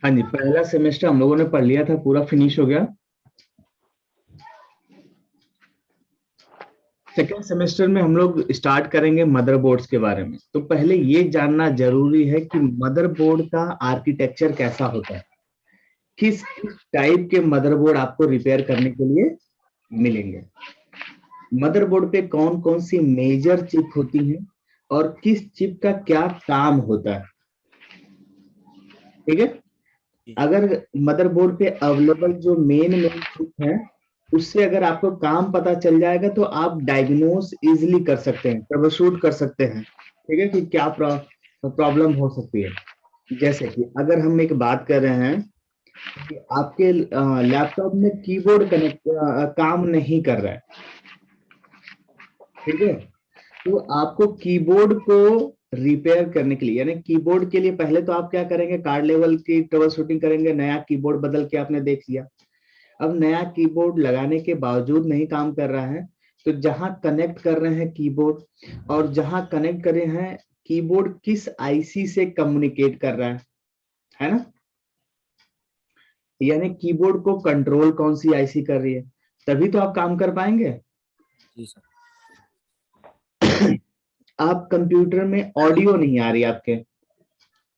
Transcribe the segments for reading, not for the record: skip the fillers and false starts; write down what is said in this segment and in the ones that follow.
हाँ जी, पहला सेमेस्टर हम लोगों ने पढ़ लिया था, पूरा फिनिश हो गया। सेकेंड सेमेस्टर में हम लोग स्टार्ट करेंगे मदरबोर्ड्स के बारे में। तो पहले ये जानना जरूरी है कि मदरबोर्ड का आर्किटेक्चर कैसा होता है, किस टाइप के मदरबोर्ड आपको रिपेयर करने के लिए मिलेंगे, मदरबोर्ड पे कौन कौन सी मेजर चिप होती हैं और किस चिप का क्या काम होता है। ठीक है, अगर मदरबोर्ड पे अवेलेबल जो मेन चिप है उससे अगर आपको काम पता चल जाएगा तो आप डायग्नोस इजीली कर सकते हैं, ट्रबलशूट कर सकते हैं। ठीक है, कि क्या प्रॉब्लम हो सकती है। जैसे कि अगर हम एक बात कर रहे हैं कि आपके लैपटॉप में कीबोर्ड कनेक्ट काम नहीं कर रहा है, ठीक है, तो आपको कीबोर्ड को रिपेयर करने के लिए, यानी कीबोर्ड के लिए पहले तो आप क्या करेंगे, कार्ड लेवल की ट्रबल शूटिंग करेंगे। नया कीबोर्ड बदल के आपने देख लिया, अब नया कीबोर्ड लगाने के बावजूद नहीं काम कर रहा है, तो जहां कनेक्ट कर रहे हैं कीबोर्ड और जहां कनेक्ट कर रहे हैं कीबोर्ड किस आईसी से कम्युनिकेट कर रहा है ना, यानी कीबोर्ड को कंट्रोल कौन सी आईसी कर रही है, तभी तो आप काम कर पाएंगे। जी सर। आप कंप्यूटर में ऑडियो नहीं आ रही, आपके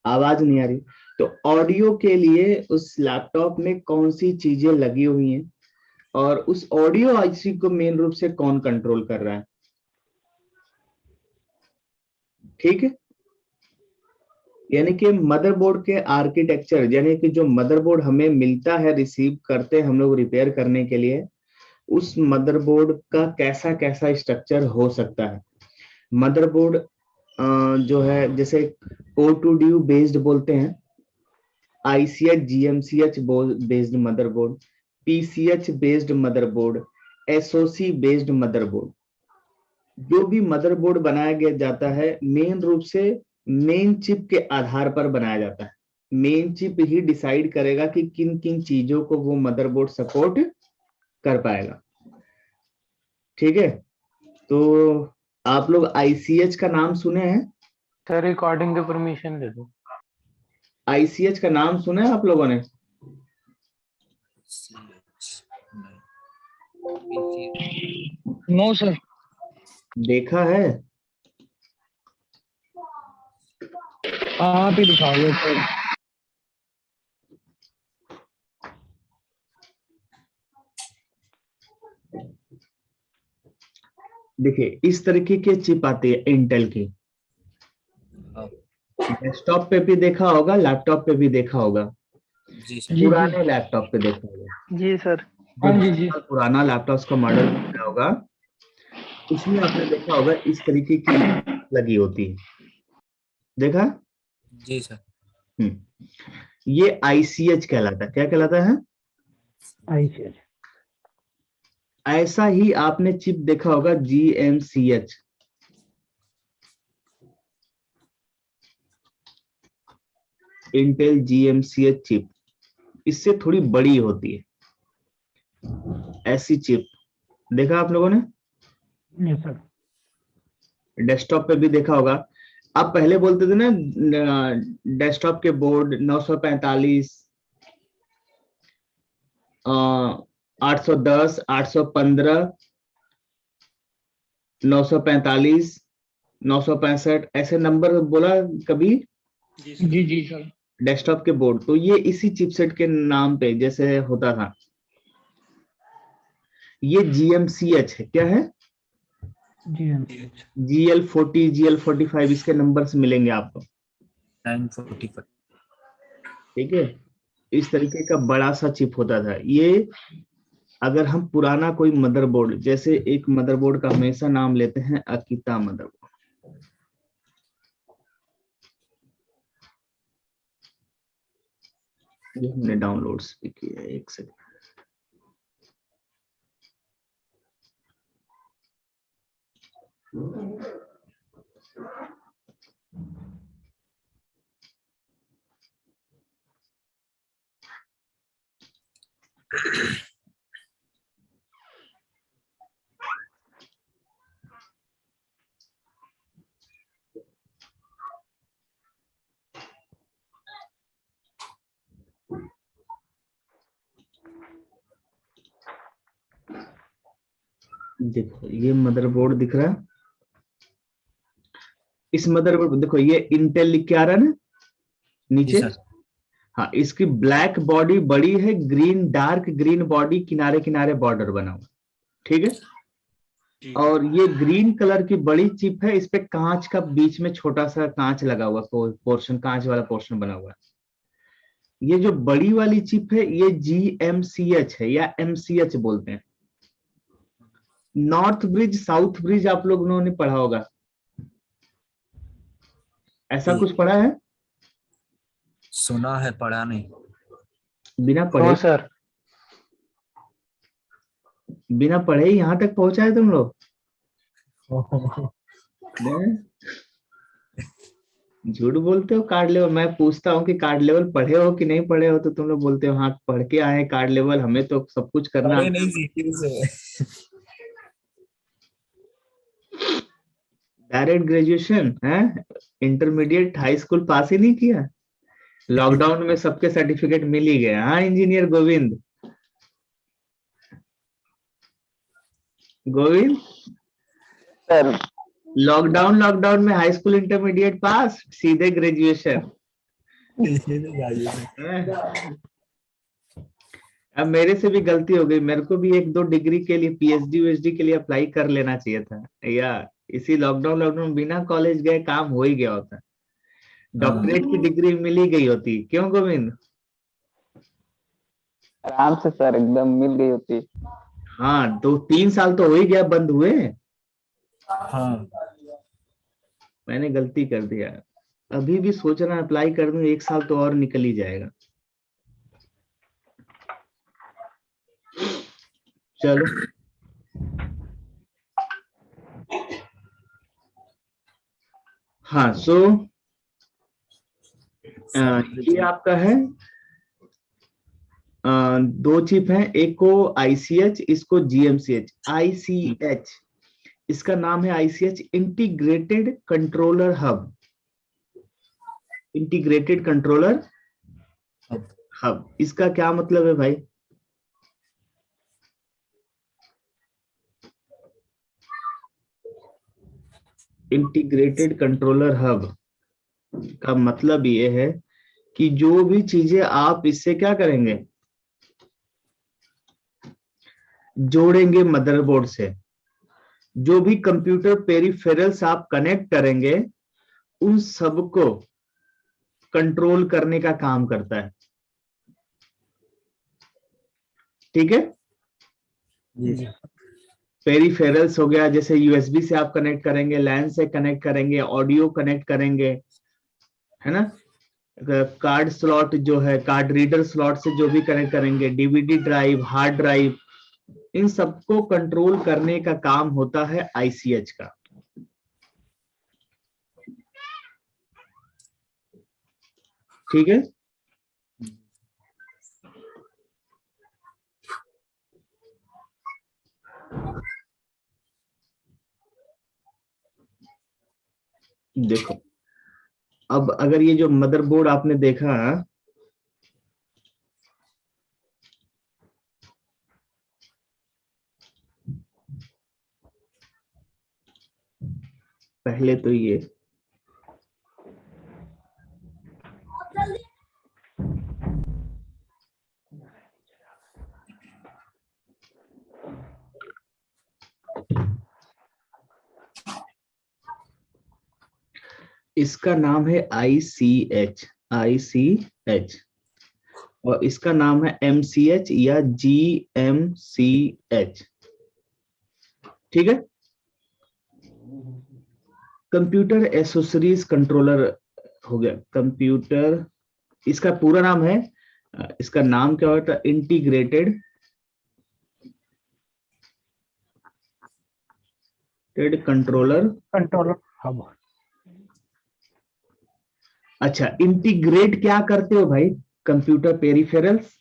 आवाज नहीं आ रही, तो ऑडियो के लिए उस लैपटॉप में कौन सी चीजें लगी हुई हैं और उस ऑडियो आईसी को मेन रूप से कौन कंट्रोल कर रहा है। ठीक है, यानी कि मदरबोर्ड के आर्किटेक्चर, यानी कि जो मदरबोर्ड हमें मिलता है, रिसीव करते हैं हम लोग रिपेयर करने के लिए, उस मदरबोर्ड का कैसा कैसा स्ट्रक्चर हो सकता है। मदरबोर्ड जो है जैसे O2DU बेस्ड बोलते हैं, ICH GMCH based motherboard, PCH based motherboard, SOC based motherboard. जो भी मदरबोर्ड बनाया गया जाता है मेन रूप से मेन चिप के आधार पर बनाया जाता है। मेन चिप ही डिसाइड करेगा कि किन किन चीजों को वो मदरबोर्ड सपोर्ट कर पाएगा। ठीक है, तो आप लोग ICH का नाम सुने हैं? सर रिकॉर्डिंग की परमिशन दे दो। ICH का नाम सुना है आप लोगों ने? No sir. देखा है? आप ही दिखाओगे सर। देखिए इस तरीके की चिप आती है इंटेल की, डेस्कटॉप पे भी देखा होगा, लैपटॉप पे भी देखा होगा। जी सर। पुराने लैपटॉप पे देखा होगा। जी सर। हाँ जी जी। पुराना लैपटॉप का मॉडल देखा होगा, उसमें आपने देखा होगा इस तरीके की लगी होती है, देखा? जी सर। ये ICH कहलाता है। क्या कहलाता है? ICH। ऐसा ही आपने चिप देखा होगा GMCH, इंटेल GMCH चिप, इससे थोड़ी बड़ी होती है ऐसी चिप, देखा आप लोगों ने? Yes sir. डेस्कटॉप पे भी देखा होगा। आप पहले बोलते थे ना डेस्कटॉप के बोर्ड 945, 810, 815, 945, 965, ऐसे नंबर बोला कभी जी जी सर। डेस्कटॉप के बोर्ड, तो ये इसी चिपसेट के नाम पे जैसे होता था। ये GMCH है, क्या है? GMCH। GL40, GL45 इसके नंबर्स मिलेंगे आपको। 945। ठीक है, इस तरीके का बड़ा सा चिप होता था ये। अगर हम पुराना कोई मदरबोर्ड, जैसे एक मदरबोर्ड का हमेशा नाम लेते हैं अकीता मदरबोर्ड, ये हमने डाउनलोड्स भी किया है, एक सेकंड। देखो ये मदरबोर्ड दिख रहा है। इस मदरबोर्ड देखो, ये इंटेल लिख के आ रहा है ना जी नीचे। सर। हाँ, इसकी ब्लैक बॉडी बड़ी है, ग्रीन डार्क ग्रीन बॉडी, किनारे किनारे बॉर्डर बना हुआ, ठीक है। जी और ये ग्रीन कलर की बड़ी चिप है, इस पे कांच का बीच में छोटा सा कांच लगा हुआ पोर्शन, कांच वाला पोर्शन बना हुआ है। ये जो बड़ी वाली चिप है ये GMCH है या MCH बोलते हैं। नॉर्थ ब्रिज साउथ ब्रिज आप लोगों ने पढ़ा होगा, ऐसा जी। कुछ पढ़ा है? सुना है, पढ़ा नहीं। बिना नो पढ़े, सर। बिना पढ़े ही यहाँ तक पहुंचा है तुम लोग? नहीं? झूठ बोलते हो। कार्ड लेवल मैं पूछता हूँ कि कार्ड लेवल पढ़े हो कि नहीं पढ़े हो, तो तुम लोग बोलते हो हाँ पढ़ के आए कार्ड लेवल, हमें तो सब कुछ करना पढ़े आता नहीं, है। सीखी से। डायरेक्ट ग्रेजुएशन है, इंटरमीडिएट हाई स्कूल पास ही नहीं किया। लॉकडाउन में सबके सर्टिफिकेट मिल ही गए। हाँ engineer Govind, Govind sir lockdown में हाई स्कूल इंटरमीडिएट पास, सीधे ग्रेजुएशन। अब मेरे से भी गलती हो गई, मेरे को भी एक दो डिग्री के लिए PhD UHD के लिए अप्लाई कर लेना चाहिए था यार। इसी लॉकडाउन बिना कॉलेज गए काम हो ही गया होता, डॉक्टरेट की डिग्री मिल ही गई होती। क्यों गोविंद? आराम से सर, एकदम मिल गई होती। हाँ, 2-3 साल तो हो ही गया बंद हुए। हाँ। मैंने गलती कर दिया। अभी भी सोच रहा अप्लाई कर दूं, 1 साल तो और निकल ही जाएगा। चलो हाँ, सो ये आपका है। दो चिप है, एक को ICH, इसको GMCH। ICH इसका नाम है ICH, integrated controller hub. Integrated controller hub, इसका क्या मतलब है भाई? इंटीग्रेटेड कंट्रोलर हब का मतलब ये है कि जो भी चीजें आप इससे क्या करेंगे, जोड़ेंगे मदरबोर्ड से, जो भी कंप्यूटर पेरिफेरल्स आप कनेक्ट करेंगे उन सबको कंट्रोल करने का काम करता है, ठीक है। जी। पेरिफेरल्स हो गया, जैसे USB से आप कनेक्ट करेंगे, लैन से कनेक्ट करेंगे, ऑडियो कनेक्ट करेंगे, है ना। कार्ड स्लॉट जो है, कार्ड रीडर स्लॉट से जो भी कनेक्ट करेंगे, DVD ड्राइव, हार्ड ड्राइव, इन सबको कंट्रोल करने का काम होता है ICH का। ठीक है। देखो अब अगर ये जो मदरबोर्ड आपने देखा, पहले तो ये इसका नाम है ICH, ICH, और इसका नाम है MCH या GMCH, ठीक है। कंप्यूटर एसोसरीज कंट्रोलर हो गया। कंप्यूटर, इसका पूरा नाम है, इसका नाम क्या होता है, इंटीग्रेटेड कंट्रोलर हब। अच्छा, इंटीग्रेट क्या करते हो भाई? कंप्यूटर पेरिफेरल्स,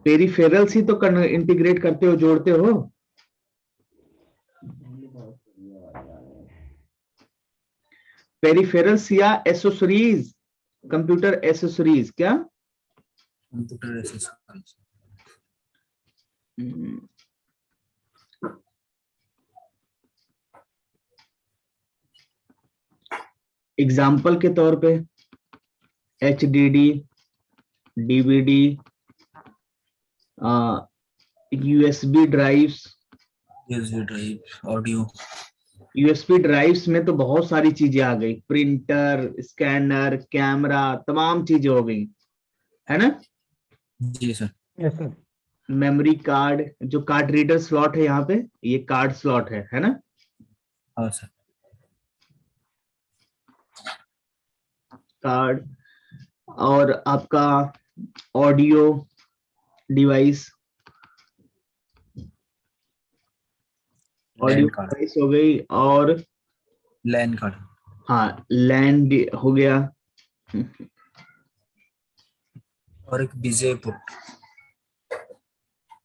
पेरिफेरल्स ही तो इंटीग्रेट करते हो, जोड़ते हो। पेरिफेरल्स या एसेसरीज, कंप्यूटर एसेसरीज, क्या? Computer accessories. एग्जाम्पल के तौर पे HDD, DVD, USB drives. USB drive, audio. USB drives में तो बहुत सारी चीजें आ गई, प्रिंटर, स्कैनर, कैमरा, तमाम चीजें हो गई, है ना? जी sir. Yes sir. Memory card, जो कार्ड रीडर स्लॉट है यहाँ पे, ये कार्ड स्लॉट है ना? हाँ सर। कार्ड, और आपका audio device, audio card, device हो गई, और लैन कार्ड। हाँ लैंड हो गया, और एक बीजे पुट।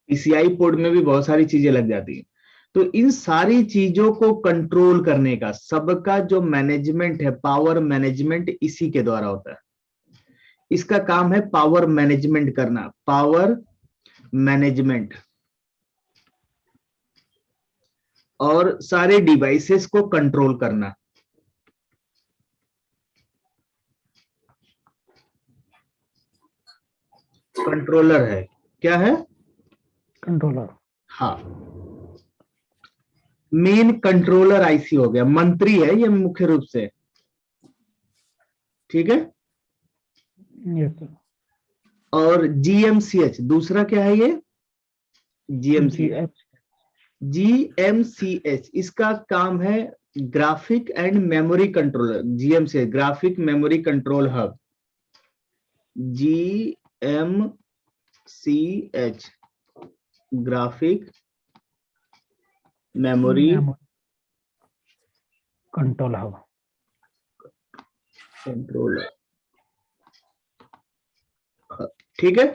PCI पोर्ट में भी बहुत सारी चीजें लग जाती है। तो इन सारी चीजों को कंट्रोल करने का, सबका जो मैनेजमेंट है, पावर मैनेजमेंट इसी के द्वारा होता है। इसका काम है पावर मैनेजमेंट करना, पावर मैनेजमेंट, और सारे डिवाइसेस को कंट्रोल करना। कंट्रोलर है, क्या है? कंट्रोलर। हाँ, मेन कंट्रोलर आईसी हो गया, मंत्री है ये मुख्य रूप से, ठीक है? Yes sir. और GMCH दूसरा क्या है ये? GMCH इसका काम है graphic and memory controller. GMCH graphic memory control hub, GMCH graphic memory control hub, controller, ठीक है?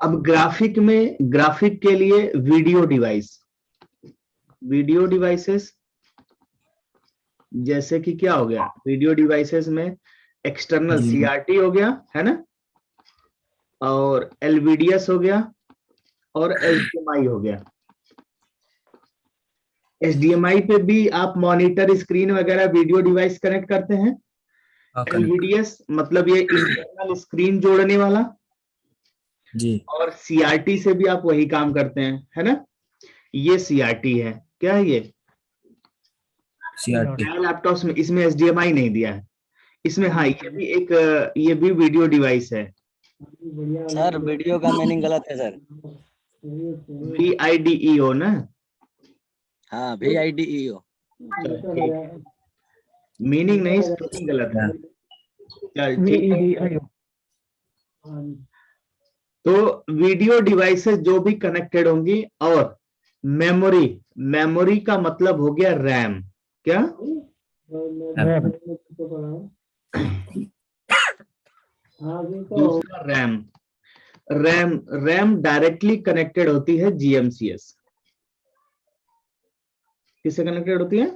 अब ग्राफिक में, ग्राफिक के लिए वीडियो डिवाइस, वीडियो डिवाइसेस जैसे कि क्या हो गया? वीडियो डिवाइसेस में एक्सटर्नल CRT हो गया, है ना? और LVDS हो गया, और HDMI हो गया। HDMI पे भी आप मॉनिटर, स्क्रीन वगैरह वीडियो डिवाइस कनेक्ट करते हैं। LVDS मतलब ये इंटरनल स्क्रीन जोड़ने वाला जी। और CRT से भी आप वही काम करते हैं, है ना? ये CRT है, क्या है ये? CRT। लैपटॉप्स में इसमें HDMI नहीं दिया है, इसमें हाँ ये भी एक, ये भी वीडियो डिवाइस है। सर वीडियो का मीनिंग गलत है सर। VIDEO ना? हाँ VIDEO। मीनिंग नहीं, स्पेलिंग गलत है। चल ठीक है। तो वीडियो डिवाइसेस जो भी कनेक्टेड होंगी, और मेमोरी, मेमोरी का मतलब हो गया रैम, क्या? दूसरा रैम, रैम डायरेक्टली कनेक्टेड होती है GMCS। किससे कनेक्टेड होती है?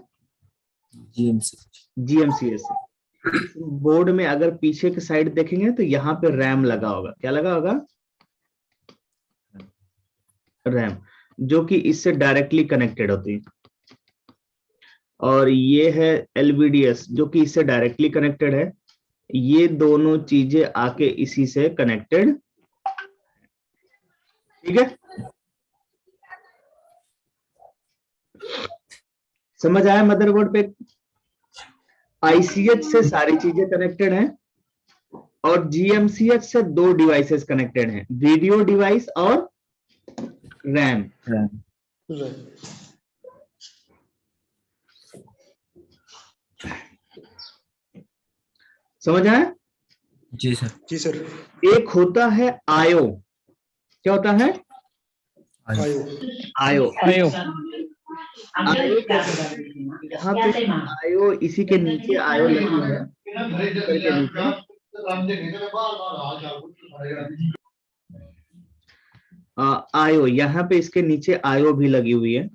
GMCS। इस बोर्ड में अगर पीछे की साइड देखेंगे तो यहाँ पे रैम लगा होगा, क्या लगा होगा? रैम, जो कि इससे डायरेक्टली कनेक्टेड होती है। और ये है LVDS जो कि इससे डायरेक्टली कनेक्टेड है। ये दोनों चीजें आके इसी से कनेक्टेड, ठीक है? समझ आया? मदरबोर्ड पे ICH से सारी चीजें कनेक्टेड हैं, और GMCH से दो डिवाइसेस कनेक्टेड हैं, वीडियो डिवाइस और रैम। समझ आया? जी सर। जी सर। एक होता है IO, क्या होता है? IO। यहाँ पे IO, इसी के नीचे IO लगी है, के नीचे। आयो, यहाँ पे इसके नीचे आयो भी लगी हुई है।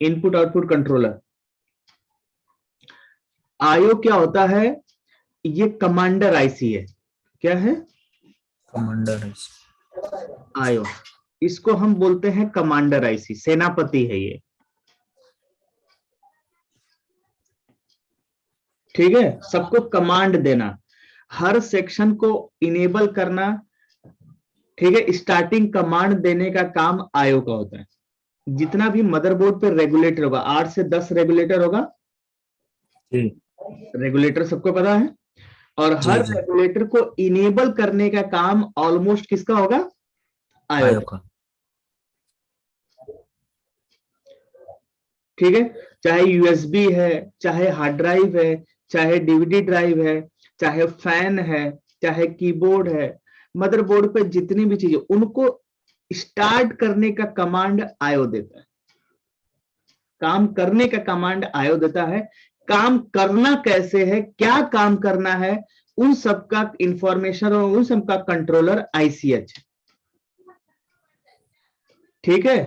Input output controller. आयो क्या होता है? ये कमांडर आईसी है। क्या है? कमांडर है। आयो, इसको हम बोलते हैं कमांडर आईसी, सेनापति है ये। ठीक है, सबको कमांड देना, हर सेक्शन को इनेबल करना। ठीक है, स्टार्टिंग कमांड देने का काम आयो का होता है। जितना भी मदरबोर्ड पे रेगुलेटर होगा, 8 से 10 रेगुलेटर होगा। जी रेगुलेटर सबको पता है, और जी हर जी। रेगुलेटर को इनेबल करने का काम ऑलमोस्ट किसका होगा? आयो आयो का। का। ठीक है, चाहे यूएसबी है, चाहे हार्ड ड्राइव है, चाहे डीवीडी ड्राइव है, चाहे फैन है, चाहे कीबोर्ड है, मदरबोर्ड पे जितनी भी चीजें, उनको स्टार्ट करने का कमांड आयो देता है। काम करने का कमांड आयो देता है। काम करना कैसे है, क्या काम करना है, उन सबका इंफॉर्मेशन और उन सबका कंट्रोलर आईसीएच। ठीक है,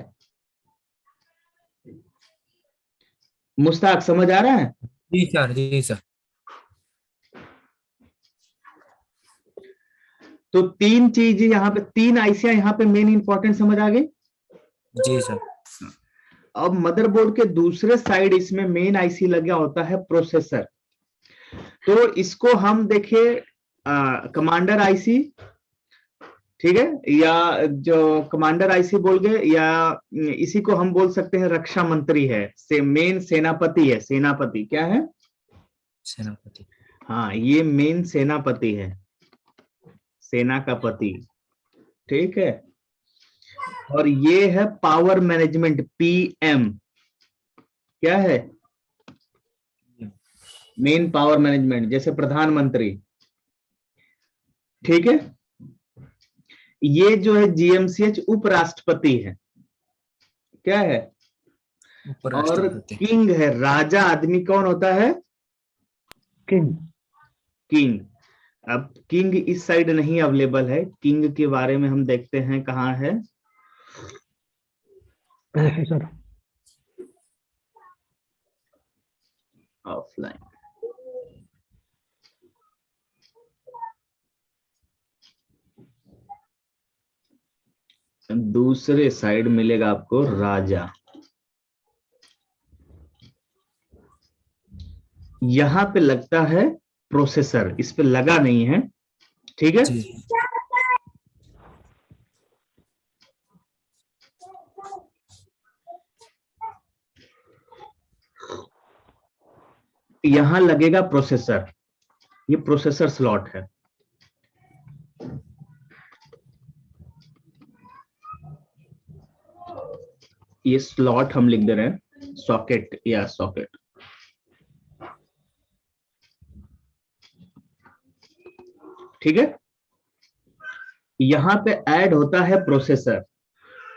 मुस्ताक समझ आ रहा है? जी सर, जी सर। तो तीन चीजें यहाँ पे, तीन आईसीआई यहाँ पे मेन इंपॉर्टेंट समझ आ गई। जी सर। अब मदरबोर्ड के दूसरे साइड इसमें मेन आईसी लगा होता है प्रोसेसर। तो इसको हम देखिए कमांडर आईसी, ठीक है, या जो कमांडर आईसी बोल गए, या इसी को हम बोल सकते हैं रक्षा मंत्री है, मेन सेनापति है। सेनापति क्या है? सेनापति। हाँ, ये मेन सेनापति है, सेना का पति। ठीक है, और ये है पावर मैनेजमेंट, पीएम। क्या है? मेन पावर मैनेजमेंट, जैसे प्रधानमंत्री। ठीक है, ये जो है जीएमसीएच उपराष्ट्रपति है। क्या है? और उपराष्ट्रपति। किंग है, राजा आदमी कौन होता है? किंग। किंग। अब किंग इस साइड नहीं अवेलेबल है, किंग के बारे में हम देखते हैं कहाँ है। प्रोफेसर। ऑफलाइन। दूसरे साइड मिलेगा आपको राजा। यहां पे लगता है प्रोसेसर, इस पे लगा नहीं है। ठीक है, जी यहां लगेगा प्रोसेसर, ये प्रोसेसर स्लॉट है। ये स्लॉट हम लिख दे रहे हैं, सॉकेट या सॉकेट। ठीक है, यहां पे ऐड होता है प्रोसेसर।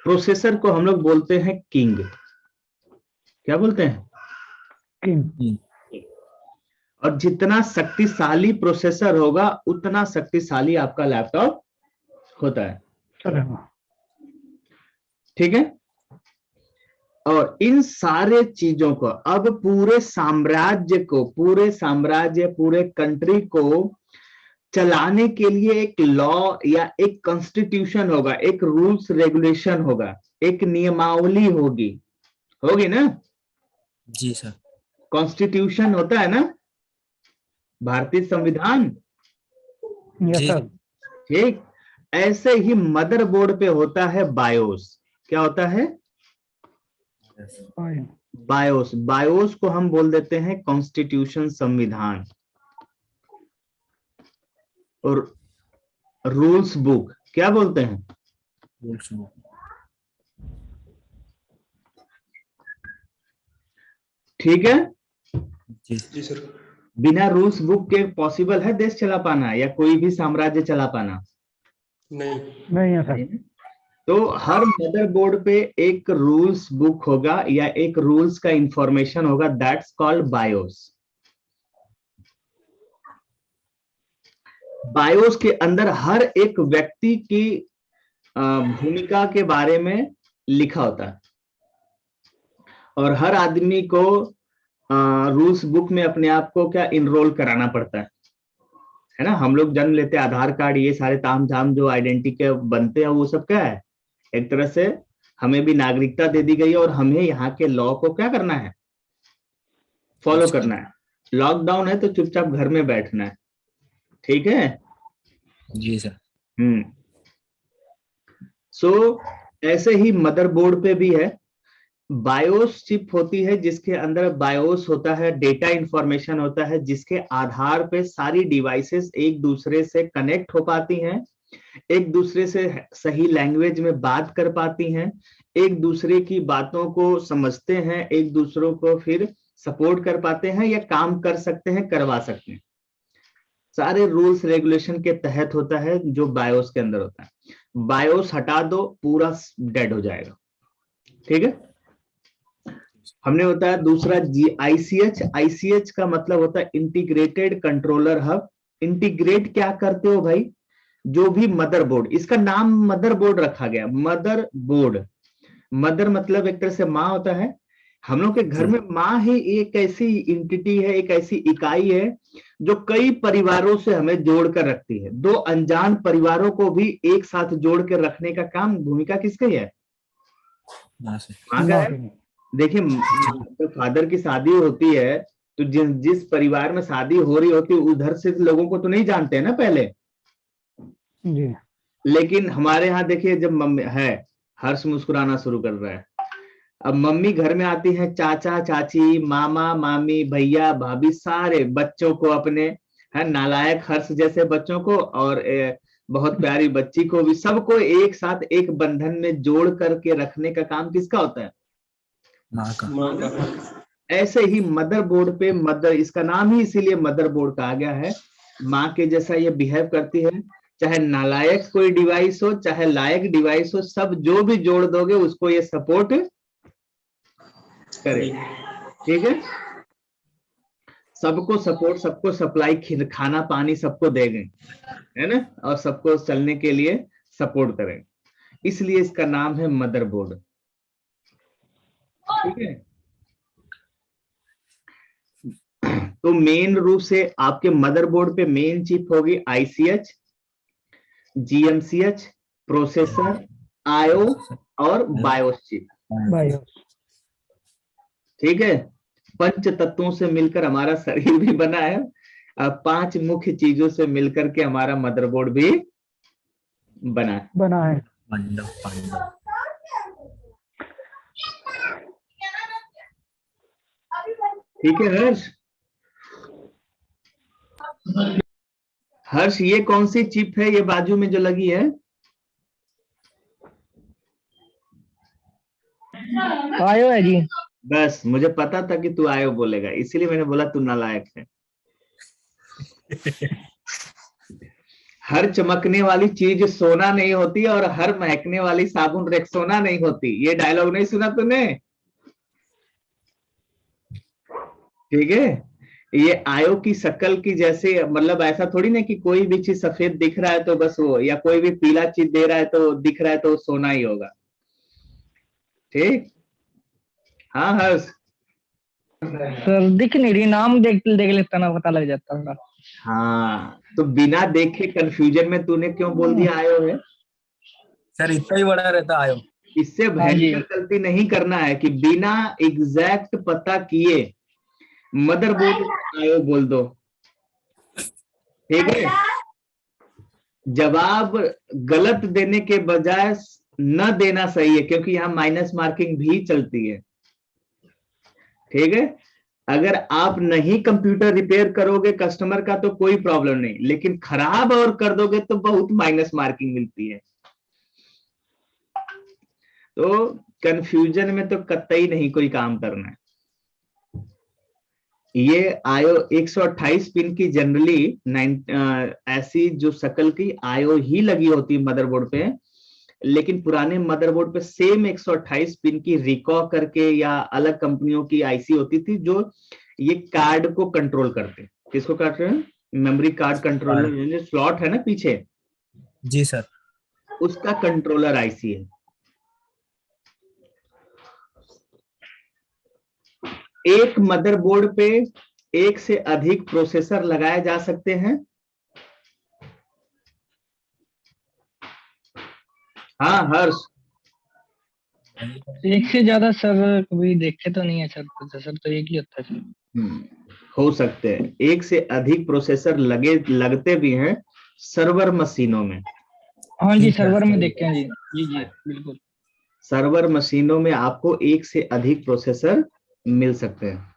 प्रोसेसर को हम लोग बोलते हैं किंग। क्या बोलते हैं? किंग। और जितना शक्तिशाली प्रोसेसर होगा, उतना शक्तिशाली आपका लैपटॉप होता है। चलेगा। ठीक है, और इन सारे चीजों को अब पूरे साम्राज्य को, पूरे कंट्री को चलाने के लिए एक लॉ या एक कॉन्स्टिट्यूशन होगा, एक रूल्स रेगुलेशन होगा, एक नियमावली होगी ना। जी सर। कॉन्स्टिट्यूशन होता है ना, भारतीय संविधान। यस जी। सर। ठीक, ऐसे ही मदरबोर्ड पे होता है बायोस। क्या होता है? बायोस। बायोस को हम बोल देते हैं कॉन्स्टिट्यूशन, संविधान। और रूल्स बुक क्या बोलते हैं? ठीक है, जी सर। बिना रूल्स बुक के पॉसिबल है देश चला पाना या कोई भी साम्राज्य चला पाना? नहीं है सर। तो हर मदरबोर्ड पे एक रूल्स बुक होगा या एक रूल्स का इंफॉर्मेशन होगा, दैट्स कॉल्ड बायोस। बायोस के अंदर हर एक व्यक्ति की भूमिका के बारे में लिखा होता है और हर आदमी को रूल्स बुक में अपने आप को क्या इनरोल कराना पड़ता है ना। हम लोग जन्म लेते हैं, आधार कार्ड, ये सारे ताम झाम जो आइडेंटिटी के बनते हैं, वो सब क्या है, एक तरह से हमें भी नागरिकता दे दी गई है और हमें यहाँ के लॉ को क्या करना है, फॉलो करना है। लॉकडाउन है तो चुपचाप घर में बैठना है, ठीक है। जी सर। सो ऐसे ही मदरबोर्ड पे भी है, बायोस चिप होती है जिसके अंदर बायोस होता है, डेटा इंफॉर्मेशन होता है, जिसके आधार पे सारी डिवाइसेस एक दूसरे से कनेक्ट हो पाती हैं, एक दूसरे से सही लैंग्वेज में बात कर पाती हैं, एक दूसरे की बातों को समझते हैं, एक दूसरों को फिर सपोर्ट कर पाते हैं या काम कर सकते हैं, करवा सकते हैं। सारे रूल्स रेगुलेशन के तहत होता है जो बायोस के अंदर होता है। बायोस हटा दो, पूरा डेड हो जाएगा, ठीक है। हमने बताया दूसरा आईसीएच। आईसीएच का मतलब होता है इंटीग्रेटेड कंट्रोलर हब। इंटीग्रेट क्या करते हो भाई, जो भी मदरबोर्ड, इसका नाम मदरबोर्ड रखा गया, मदरबोर्ड। मदर मतलब एक तरह से माँ होता है। हम लोग के घर में माँ ही एक ऐसी इंटिटी है, एक ऐसी इकाई है जो कई परिवारों से हमें जोड़ कर रखती है। दो अनजान परिवारों को भी एक साथ जोड़ कर रखने का काम, भूमिका किसकी है, माँ का है। देखिए, तो फादर की शादी होती है तो जिस परिवार में शादी हो रही होती है उधर से लोगों को तो नहीं जानते हैं ना पहले जी। लेकिन हमारे यहाँ देखिए, जब मम्मी है, हर्ष मुस्कुराना शुरू कर रहा है। अब मम्मी घर में आती है, चाचा चाची, मामा मामी, भैया भाभी, सारे बच्चों को अपने, है नालायक हर्ष जैसे बच्चों को और बहुत प्यारी बच्ची को भी, सबको एक साथ एक बंधन में जोड़ करके रखने का काम किसका होता है, माँ का। ऐसे ही मदरबोर्ड पे, मदर इसका नाम ही इसीलिए मदरबोर्ड कहा गया है। माँ के जैसा ये बिहेव करती है, चाहे नालायक कोई डिवाइस हो चाहे लायक डिवाइस हो, सब जो भी जोड़ दोगे उसको ये सपोर्ट करे, ठीक है। सबको सपोर्ट, सबको सप्लाई, खाना पानी सबको देंगे, है ना, और सबको चलने के लिए सपोर्ट करें, इसलिए इसका नाम है मदरबोर्ड, ठीक है। तो मेन रूप से आपके मदरबोर्ड पे मेन चिप होगी आईसीएच, जीएमसीएच, प्रोसेसर, आईओ और बायोस चिप, ठीक है। पंच तत्वों से मिलकर हमारा शरीर भी बना है, 5 मुख्य चीजों से मिलकर के हमारा मदरबोर्ड भी बना है। ठीक है हर्ष। हर्ष, ये कौन सी चिप है, ये बाजू में जो लगी है? आयो है जी। बस मुझे पता था कि तू आयो बोलेगा, इसीलिए मैंने बोला तू नालायक है। हर चमकने वाली चीज सोना नहीं होती और हर महकने वाली साबुन रेक्सोना नहीं होती, ये डायलॉग नहीं सुना तूने? ठीक है। ये आयो की शक्ल की जैसे, मतलब ऐसा थोड़ी ना कि कोई भी चीज सफेद दिख रहा है तो बस वो, या कोई भी पीला चीज दे रहा है तो दिख रहा है तो सोना ही होगा, ठीक। हाँ हर्ष। सर दिख नहीं रही, नाम देख लेता ना पता लग जाता था। हाँ, तो बिना देखे कंफ्यूजन में तूने क्यों बोल दिया आयो है? सर इतना ही बड़ा रहता आयो। इससे भयंकर गलती नहीं करना है कि बिना एग्जैक्ट पता किए मदरबोर्ड आयो बोल दो, ठीक है। जवाब गलत देने के बजाय न देना सही है, क्योंकि यहाँ माइनस मार्किंग भी चलती है, ठीक है। अगर आप नहीं कंप्यूटर रिपेयर करोगे कस्टमर का तो कोई प्रॉब्लम नहीं, लेकिन खराब और कर दोगे तो बहुत माइनस मार्किंग मिलती है। तो कंफ्यूजन में तो कतई नहीं कोई काम करना है। ये आयो 128 पिन की जनरली ऐसी जो शक्ल की आयो ही लगी होती है मदरबोर्ड पे, लेकिन पुराने मदरबोर्ड पे सेम 128 पिन की रिकॉ करके या अलग कंपनियों की आईसी होती थी जो ये कार्ड को कंट्रोल करते। किसको काट रहे हैं? मेमोरी कार्ड कंट्रोलर जो स्लॉट है ना पीछे, जी सर। उसका कंट्रोलर आईसी है। एक मदरबोर्ड पे एक से अधिक प्रोसेसर लगाए जा सकते हैं। हाँ हर्ष, एक से ज्यादा सर कभी देखे तो नहीं है सर, प्रोसेसर तो एक ही होता है सर। हो सकते हैं, एक से अधिक प्रोसेसर लगते भी हैं सर्वर मशीनों में। हाँ जी, ठीक है, सर्वर में सही देखते हैं जी। जी जी बिल्कुल। सर्वर मशीनों में आपको एक से अधिक प्रोसेसर मिल सकते हैं।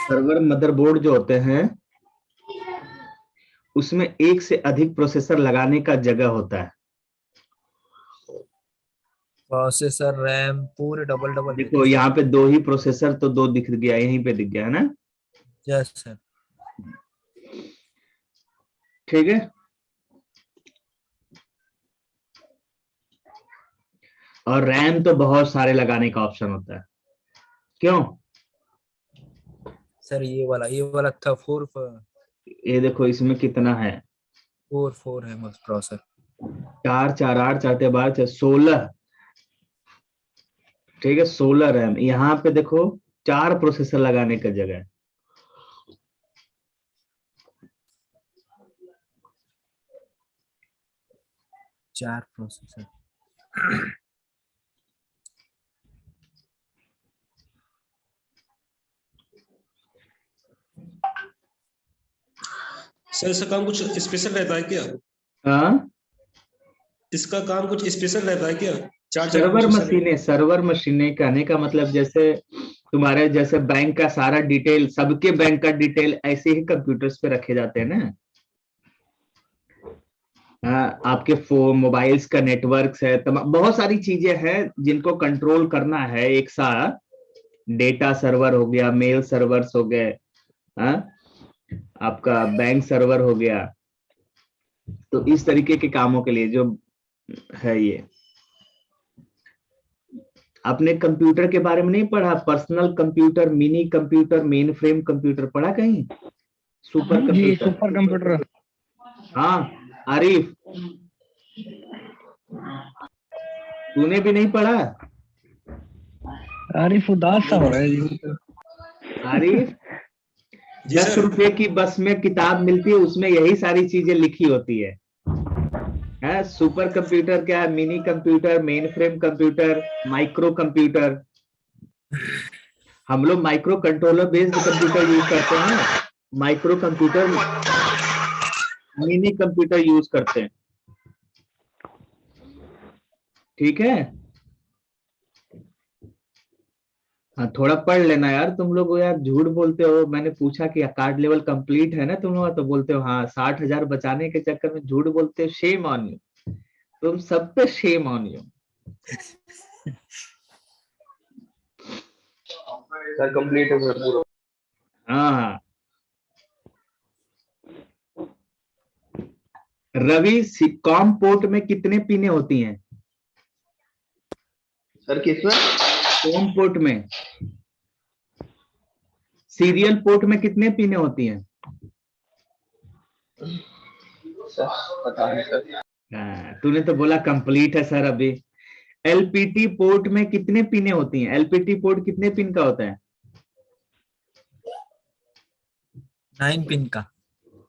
सर्वर मदरबोर्ड जो होते हैं उसमें एक से अधिक प्रोसेसर लगाने का जगह होता है। प्रोसेसर, रैम पूरे डबल डबल देखो यहाँ पे दो ही प्रोसेसर तो दो दिख गया, यहीं पे दिख गया है ना। Yes sir. ठीक है, और रैम तो बहुत सारे लगाने का ऑप्शन होता है। क्यों? सर ये वाला था 4 ये देखो इसमें कितना है, 4 है बस प्रोसेसर। 4 4 8 4 12 16। ठीक है, 16 रैम। यहाँ पे देखो 4 प्रोसेसर लगाने का जगह है। चार प्रोसेसर। सर इसका काम कुछ स्पेशल रहता है क्या? हाँ, इसका काम कुछ स्पेशल रहता है क्या? सर्वर मशीनें कहने का मतलब जैसे तुम्हारे जैसे बैंक का सारा डिटेल, सबके बैंक का डिटेल ऐसे ही कंप्यूटर्स पे रखे जाते हैं ना। आपके फोन मोबाइल्स का नेटवर्क है, बहुत सारी चीजें हैं जिनको कंट्रोल करना है एक साथ। डेटा सर्वर हो गया, मेल सर्वर्स हो गए, आपका बैंक सर्वर हो गया। तो इस तरीके के कामों के लिए जो है ये। आपने कंप्यूटर के बारे में नहीं पढ़ा? Personal computer, mini computer, main frame computer पढ़ा कहीं? सुपर जी, कंप्यूटर। Super computer. हाँ आरिफ, तूने भी नहीं पढ़ा? आरिफ उदास सा हो रहा है जी। आरिफ, जी 10 सर। रुपए की बस में किताब मिलती है, उसमें यही सारी चीजें लिखी होती है। सुपर कंप्यूटर क्या है, mini computer, main frame computer, micro computer. हम लोग micro controller based computer use करते हैं, micro computer, mini computer use करते हैं। ठीक है, हाँ थोड़ा पढ़ लेना यार। तुम लोग यार झूठ बोलते हो। मैंने पूछा कि कार्ड लेवल कंप्लीट है ना तुम लोग, तो बोलते हो हाँ। 60,000 बचाने के चक्कर में झूठ बोलते हो। शेम ऑन यू, तुम सब पे shame on you. Sir complete है सर पूरा। हाँ रवि, कॉम पोर्ट में कितने पिने होती हैं? सर किसमें? कॉम पोर्ट में। सीरियल पोर्ट में कितने पिने होती हैं? सर पता नहीं सर। तूने तो बोला कंप्लीट है सर अभी। एलपीटी पोर्ट में कितने पिने होती हैं? एलपीटी पोर्ट कितने पिन का होता है? 9 पिन का।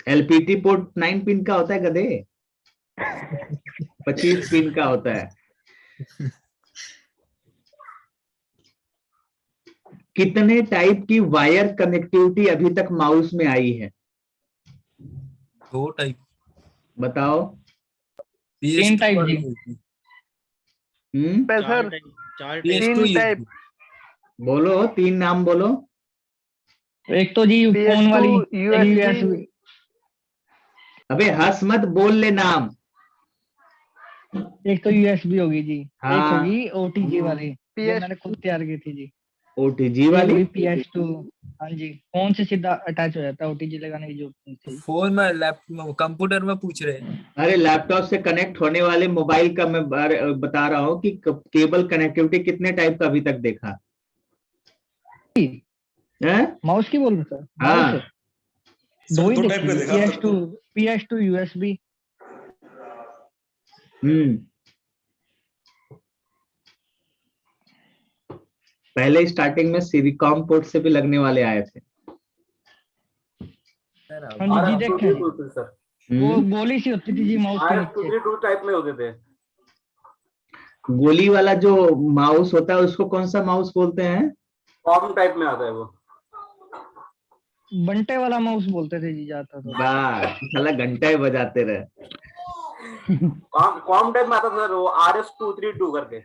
एलपीटी पोर्ट 9 पिन का होता है गधे, 25 पिन का होता है। कितने टाइप की वायर कनेक्टिविटी अभी तक माउस में आई है? 2 टाइप। बताओ। 3 टाइप जी। Sir 3 type. बोलो, 3 नाम बोलो। एक तो जी फोन वाली यूएसबी। अबे हंस मत, बोल ले नाम। एक तो यूएसबी होगी जी। हाँ। एक होगी ओटीजी वाली, ये मैंने खुद तैयार की थी जी। ओटीजी वाली PS2। हाँ जी, फोन से सीधा अटैच हो जाता है, OTG लगाने की जरूरत नहीं थी। फोन में, लैपटॉप, कंप्यूटर में पूछ रहे हैं। अरे लैपटॉप से कनेक्ट होने वाले मोबाइल का मैं बता रहा हूँ कि केबल कनेक्टिविटी कितने टाइप का अभी तक देखा है? माउस की बोल रहे सर? हाँ माउस सर दो ही दो टाइप का देखी, देखा अब तक तो। PS2 USB। पहले स्टार्टिंग में सिलिकॉन पोर्ट से भी लगने वाले आए थे। हाँ जी देखे, सर वो गोली सी होती थी जी माउस के नीचे। टू टाइप में होते थे। गोली वाला जो माउस होता है उसको कौन सा माउस बोलते हैं? कॉम टाइप में आता है वो। बंटे वाला माउस बोलते थे जी जाता तो। बस साला घंटा ही बजाते रहे। कॉम टाइप में आता था सर, वो RS232 करके।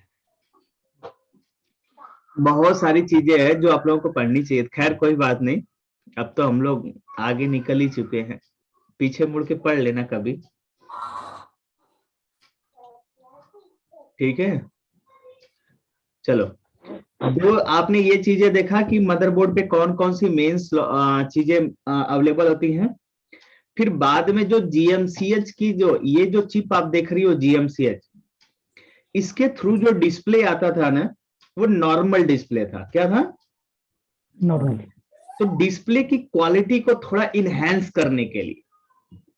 बहुत सारी चीजें हैं जो आप लोगों को पढ़नी चाहिए। खैर कोई बात नहीं, अब तो हम लोग आगे निकल ही चुके हैं, पीछे मुड़ के पढ़ लेना कभी, ठीक है? चलो, जो आपने ये चीजें देखा कि मदरबोर्ड पे कौन कौन सी मेंस चीजें अवेलेबल होती हैं। फिर बाद में जो GMCH की जो ये जो चिप आप देख रही हो GMCH, इसके थ्रू जो डिस्प्ले आता था ना, वो नॉर्मल डिस्प्ले था। क्या था? नॉर्मल। तो डिस्प्ले की क्वालिटी को थोड़ा इनहेंस करने के लिए,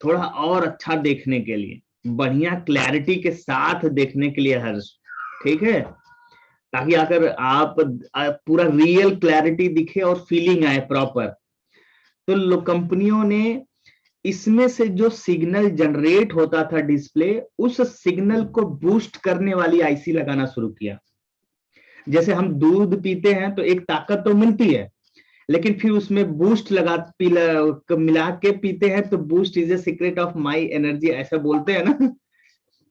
थोड़ा और अच्छा देखने के लिए, बढ़िया क्लैरिटी के साथ देखने के लिए हर्ष, ठीक है, ताकि अगर आप पूरा रियल क्लैरिटी दिखे और फीलिंग आए प्रॉपर, तो कंपनियों ने इसमें से जो सिग्नल जनरेट होता था डिस्प्ले, उस सिग्नल को बूस्ट करने वाली आईसी लगाना शुरू किया। जैसे हम दूध पीते हैं तो एक ताकत तो मिलती है, लेकिन फिर उसमें बूस्ट मिला के पीते हैं तो boost is a secret of my energy, ऐसा बोलते हैं ना।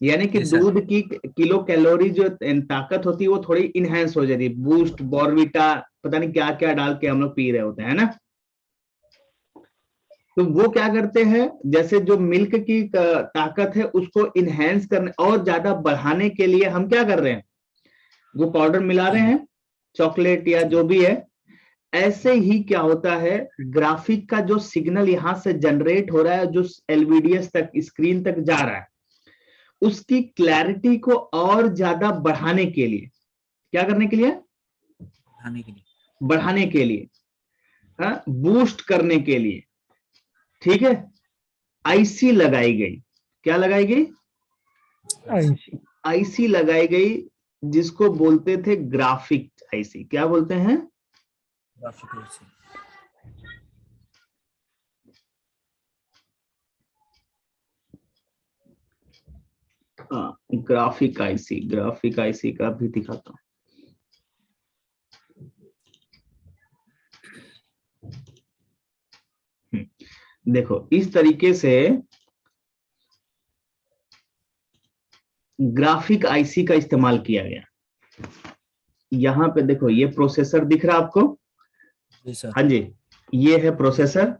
यानी कि दूध की किलो कैलोरी जो ताकत होती है वो थोड़ी इनहेंस हो जाती है। बूस्ट, बॉर्विटा, पता नहीं क्या क्या डाल के हम लोग पी रहे होते हैं ना। तो वो क्या करते हैं, जैसे जो मिल्क की ताकत है उसको इनहेंस करने और ज्यादा बढ़ाने के लिए हम क्या कर रहे हैं, वो पाउडर मिला रहे हैं, चॉकलेट या जो भी है। ऐसे ही क्या होता है, ग्राफिक का जो सिग्नल यहां से जनरेट हो रहा है, जो LVDS तक स्क्रीन तक जा रहा है, उसकी क्लैरिटी को और ज्यादा बढ़ाने के लिए, क्या करने के लिए? बढ़ाने के लिए, हाँ, बूस्ट करने के लिए, ठीक है, आईसी लगाई गई। क्या लगाई गई? आईसी लगाई गई, जिसको बोलते थे ग्राफिक आईसी। क्या बोलते हैं? Graphic IC. हाँ, ग्राफिक आईसी, ग्राफिक आईसी का भी दिखाता हूं। देखो इस तरीके से ग्राफिक आईसी का इस्तेमाल किया गया। यहां पे देखो ये प्रोसेसर दिख रहा है आपको? जी सर। हाँ जी, ये है प्रोसेसर,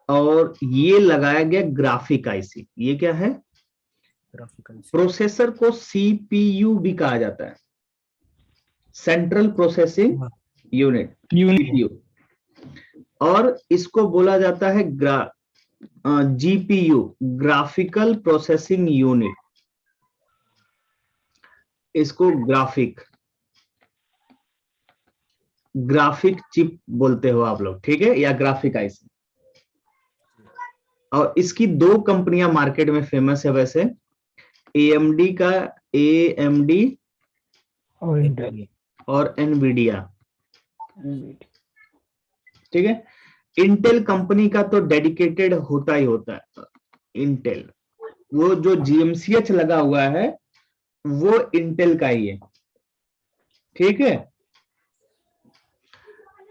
और ये लगाया गया ग्राफिक आईसी। ये क्या है? Graphic IC. प्रोसेसर को CPU भी कहा जाता है, सेंट्रल प्रोसेसिंग यूनिट, CPU, और इसको बोला जाता है GPU, ग्राफिकल प्रोसेसिंग यूनिट। इसको ग्राफिक चिप बोलते हो आप लोग, ठीक है, या ग्राफिक आईसी। और इसकी दो कंपनियां मार्केट में फेमस है वैसे, AMD का AMD और NVIDIA, ठीक है। इंटेल कंपनी का तो डेडिकेटेड होता ही होता है। इंटेल, वो जो GMCH लगा हुआ है वो इंटेल का ही है, ठीक है।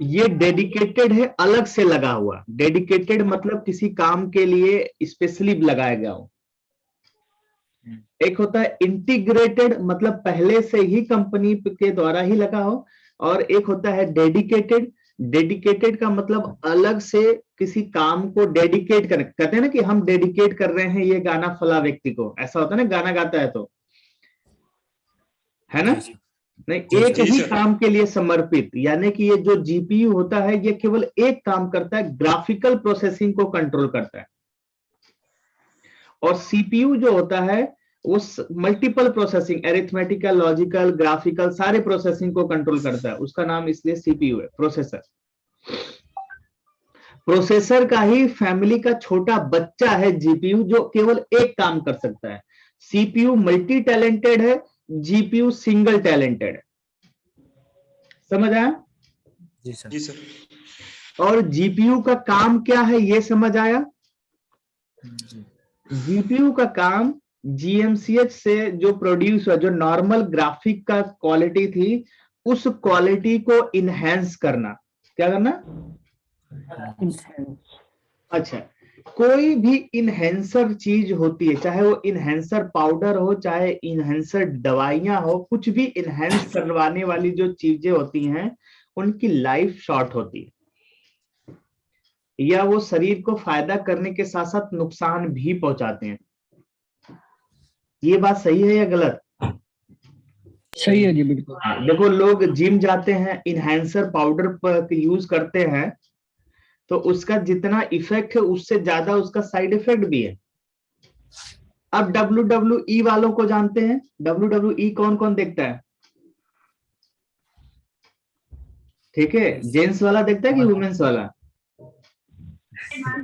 ये डेडिकेटेड है, अलग से लगा हुआ। डेडिकेटेड मतलब किसी काम के लिए स्पेशली लगाया गया हो। एक होता है इंटीग्रेटेड, मतलब पहले से ही कंपनी के द्वारा ही लगा हो, और एक होता है डेडिकेटेड। डेडिकेटेड का मतलब अलग से किसी काम को डेडिकेट कर, कहते हैं ना कि हम डेडिकेट कर रहे हैं ये गाना फला व्यक्ति को, ऐसा होता है ना, गाना गाता है तो, है ना? नहीं, एक जी ही सर। काम के लिए समर्पित, यानी कि ये जो जीपीयू होता है ये केवल एक काम करता है, ग्राफिकल प्रोसेसिंग को कंट्रोल करता है। और सीपीयू जो होता है वो multiple processing, arithmetical, logical, graphical, सारे प्रोसेसिंग को कंट्रोल करता है। उसका नाम इसलिए सीपीयू है, प्रोसेसर। प्रोसेसर का ही फैमिली का छोटा बच्चा है जीपीयू, जो केवल एक काम कर सकता है। सीपीयू मल्टी टैलेंटेड है, जीपीयू सिंगल टैलेंटेड है। समझ आया? जी सर। जी सर। और जीपीयू का काम क्या है ये समझ आया? जी। जीपीयू का काम जीएमसीएच से जो प्रोड्यूस हुआ, जो नॉर्मल ग्राफिक का क्वालिटी थी, उस क्वालिटी को इनहेंस करना। क्या करना? अच्छा, कोई भी इनहेंसर चीज होती है, चाहे वो इनहेंसर पाउडर हो, चाहे इनहेंसर दवाइयां हो, कुछ भी इनहेंस करवाने वाली जो चीजें होती हैं उनकी लाइफ शॉर्ट होती है, या वो शरीर को फायदा करने के साथ साथ नुकसान भी पहुंचाते हैं। ये बात सही है या गलत? सही है जी, बिल्कुल। देखो, लोग जिम जाते हैं, इनहेंसर पाउडर पर यूज करते हैं, तो उसका जितना इफेक्ट है उससे ज्यादा उसका साइड इफेक्ट भी है। अब WWE वालों को जानते हैं? WWE कौन कौन देखता है? ठीक है, जेंट्स वाला देखता है कि वुमेन्स वाला?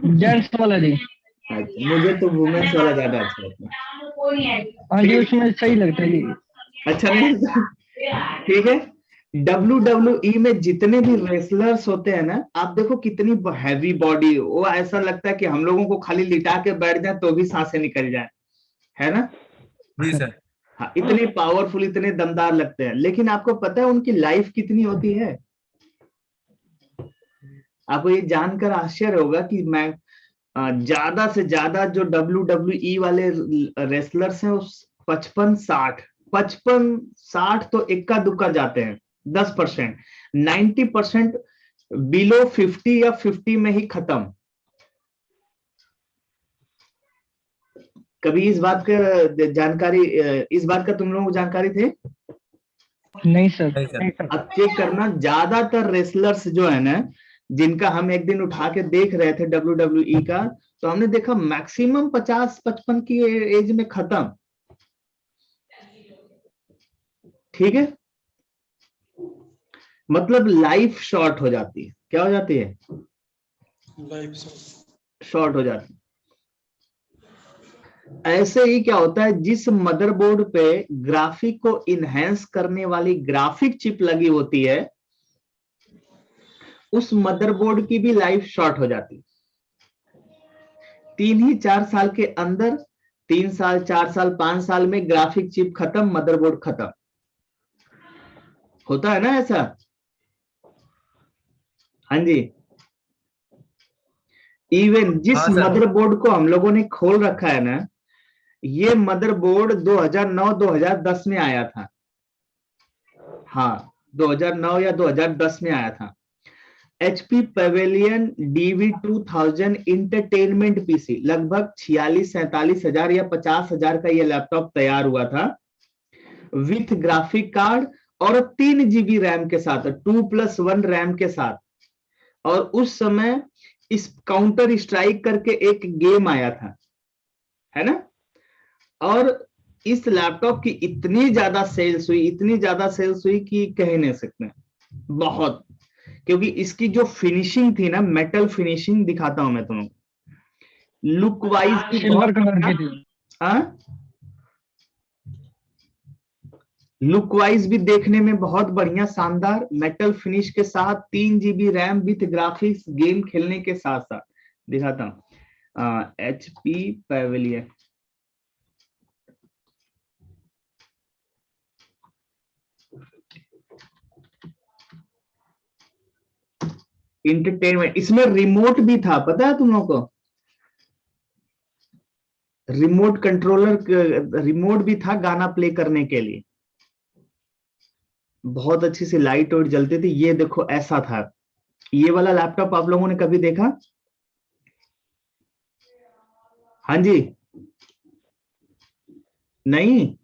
जेंट्स वाला जी। अच्छा, मुझे तो वुमेन्स वाला ज्यादा अच्छा लगता है। हाँ जी, उसमें सही लगता है जी। अच्छा नहीं लगता? ठीक है। WWE में जितने भी रेसलर्स होते हैं ना, आप देखो कितनी हैवी बॉडी, वो ऐसा लगता है कि हम लोगों को खाली लिटा के बैठ जाए तो भी सांसें निकल जाए, है ना? जी सर। हाँ, इतने पावरफुल, इतने दमदार लगते हैं, लेकिन आपको पता है उनकी लाइफ कितनी होती है? आपको ये जानकर आश्चर्य होगा कि मैं ज्यादा से ज्यादा जो WWE वाले रेसलर्स हैं उस 55-60 तो इक्का दुक्का जाते हैं, 10%। 90% बिलो 50 या 50 में ही खत्म। कभी इस बात का जानकारी, इस बात का तुम लोगों को जानकारी थे? नहीं सर। नहीं सर। अब चेक करना, ज्यादातर रेसलर्स जो है ना, जिनका हम एक दिन उठा के देख रहे थे WWE का, तो हमने देखा मैक्सिमम 50-55 की एज में खत्म। ठीक है, मतलब लाइफ शॉर्ट हो जाती है। क्या हो जाती है? लाइफ शॉर्ट हो जाती है। ऐसे ही क्या होता है, जिस मदरबोर्ड पे ग्राफिक को इनहेंस करने वाली ग्राफिक चिप लगी होती है, उस मदरबोर्ड की भी लाइफ शॉर्ट हो जाती है। 3 ही 4 साल के अंदर, 3 साल, 4 साल, 5 साल में ग्राफिक चिप खत्म, मदरबोर्ड खत्म। होता है ना ऐसा? हाँ जी। इवन जिस हाँ सर। मदरबोर्ड को हम लोगों ने खोल रखा है ना, ये मदरबोर्ड 2009-2010 में आया था। हाँ, 2009 या 2010 में आया था। HP pavilion DV2000 entertainment PC, लगभग 46-47 हजार या 50 हजार का ये लैपटॉप तैयार हुआ था, विथ ग्राफिक कार्ड और 3 GB रैम के साथ, 2+1 रैम के साथ। और उस समय इस काउंटर स्ट्राइक करके एक गेम आया था, है ना? और इस लैपटॉप की इतनी ज्यादा सेल्स हुई, इतनी ज्यादा सेल्स हुई कि कह नहीं सकते, बहुत। क्योंकि इसकी जो फिनिशिंग थी ना, मेटल फिनिशिंग, दिखाता हूं मैं तुम्हें, लुक वाइज भी सिल्वर कलर की थी। लुक वाइज भी देखने में बहुत बढ़िया, शानदार मेटल फिनिश के साथ, 3 GB RAM with graphics, game खेलने के साथ साथ। दिखाता हूं, HP पवेलियन, इंटरटेनमेंट। इसमें रिमोट भी था, पता है तुम लोगों को? रिमोट कंट्रोलर, रिमोट भी था गाना प्ले करने के लिए। बहुत अच्छी सी लाइट और जलती थी। ये देखो ऐसा था। ये वाला लैपटॉप आप लोगों ने कभी देखा? हाँ जी, नहीं?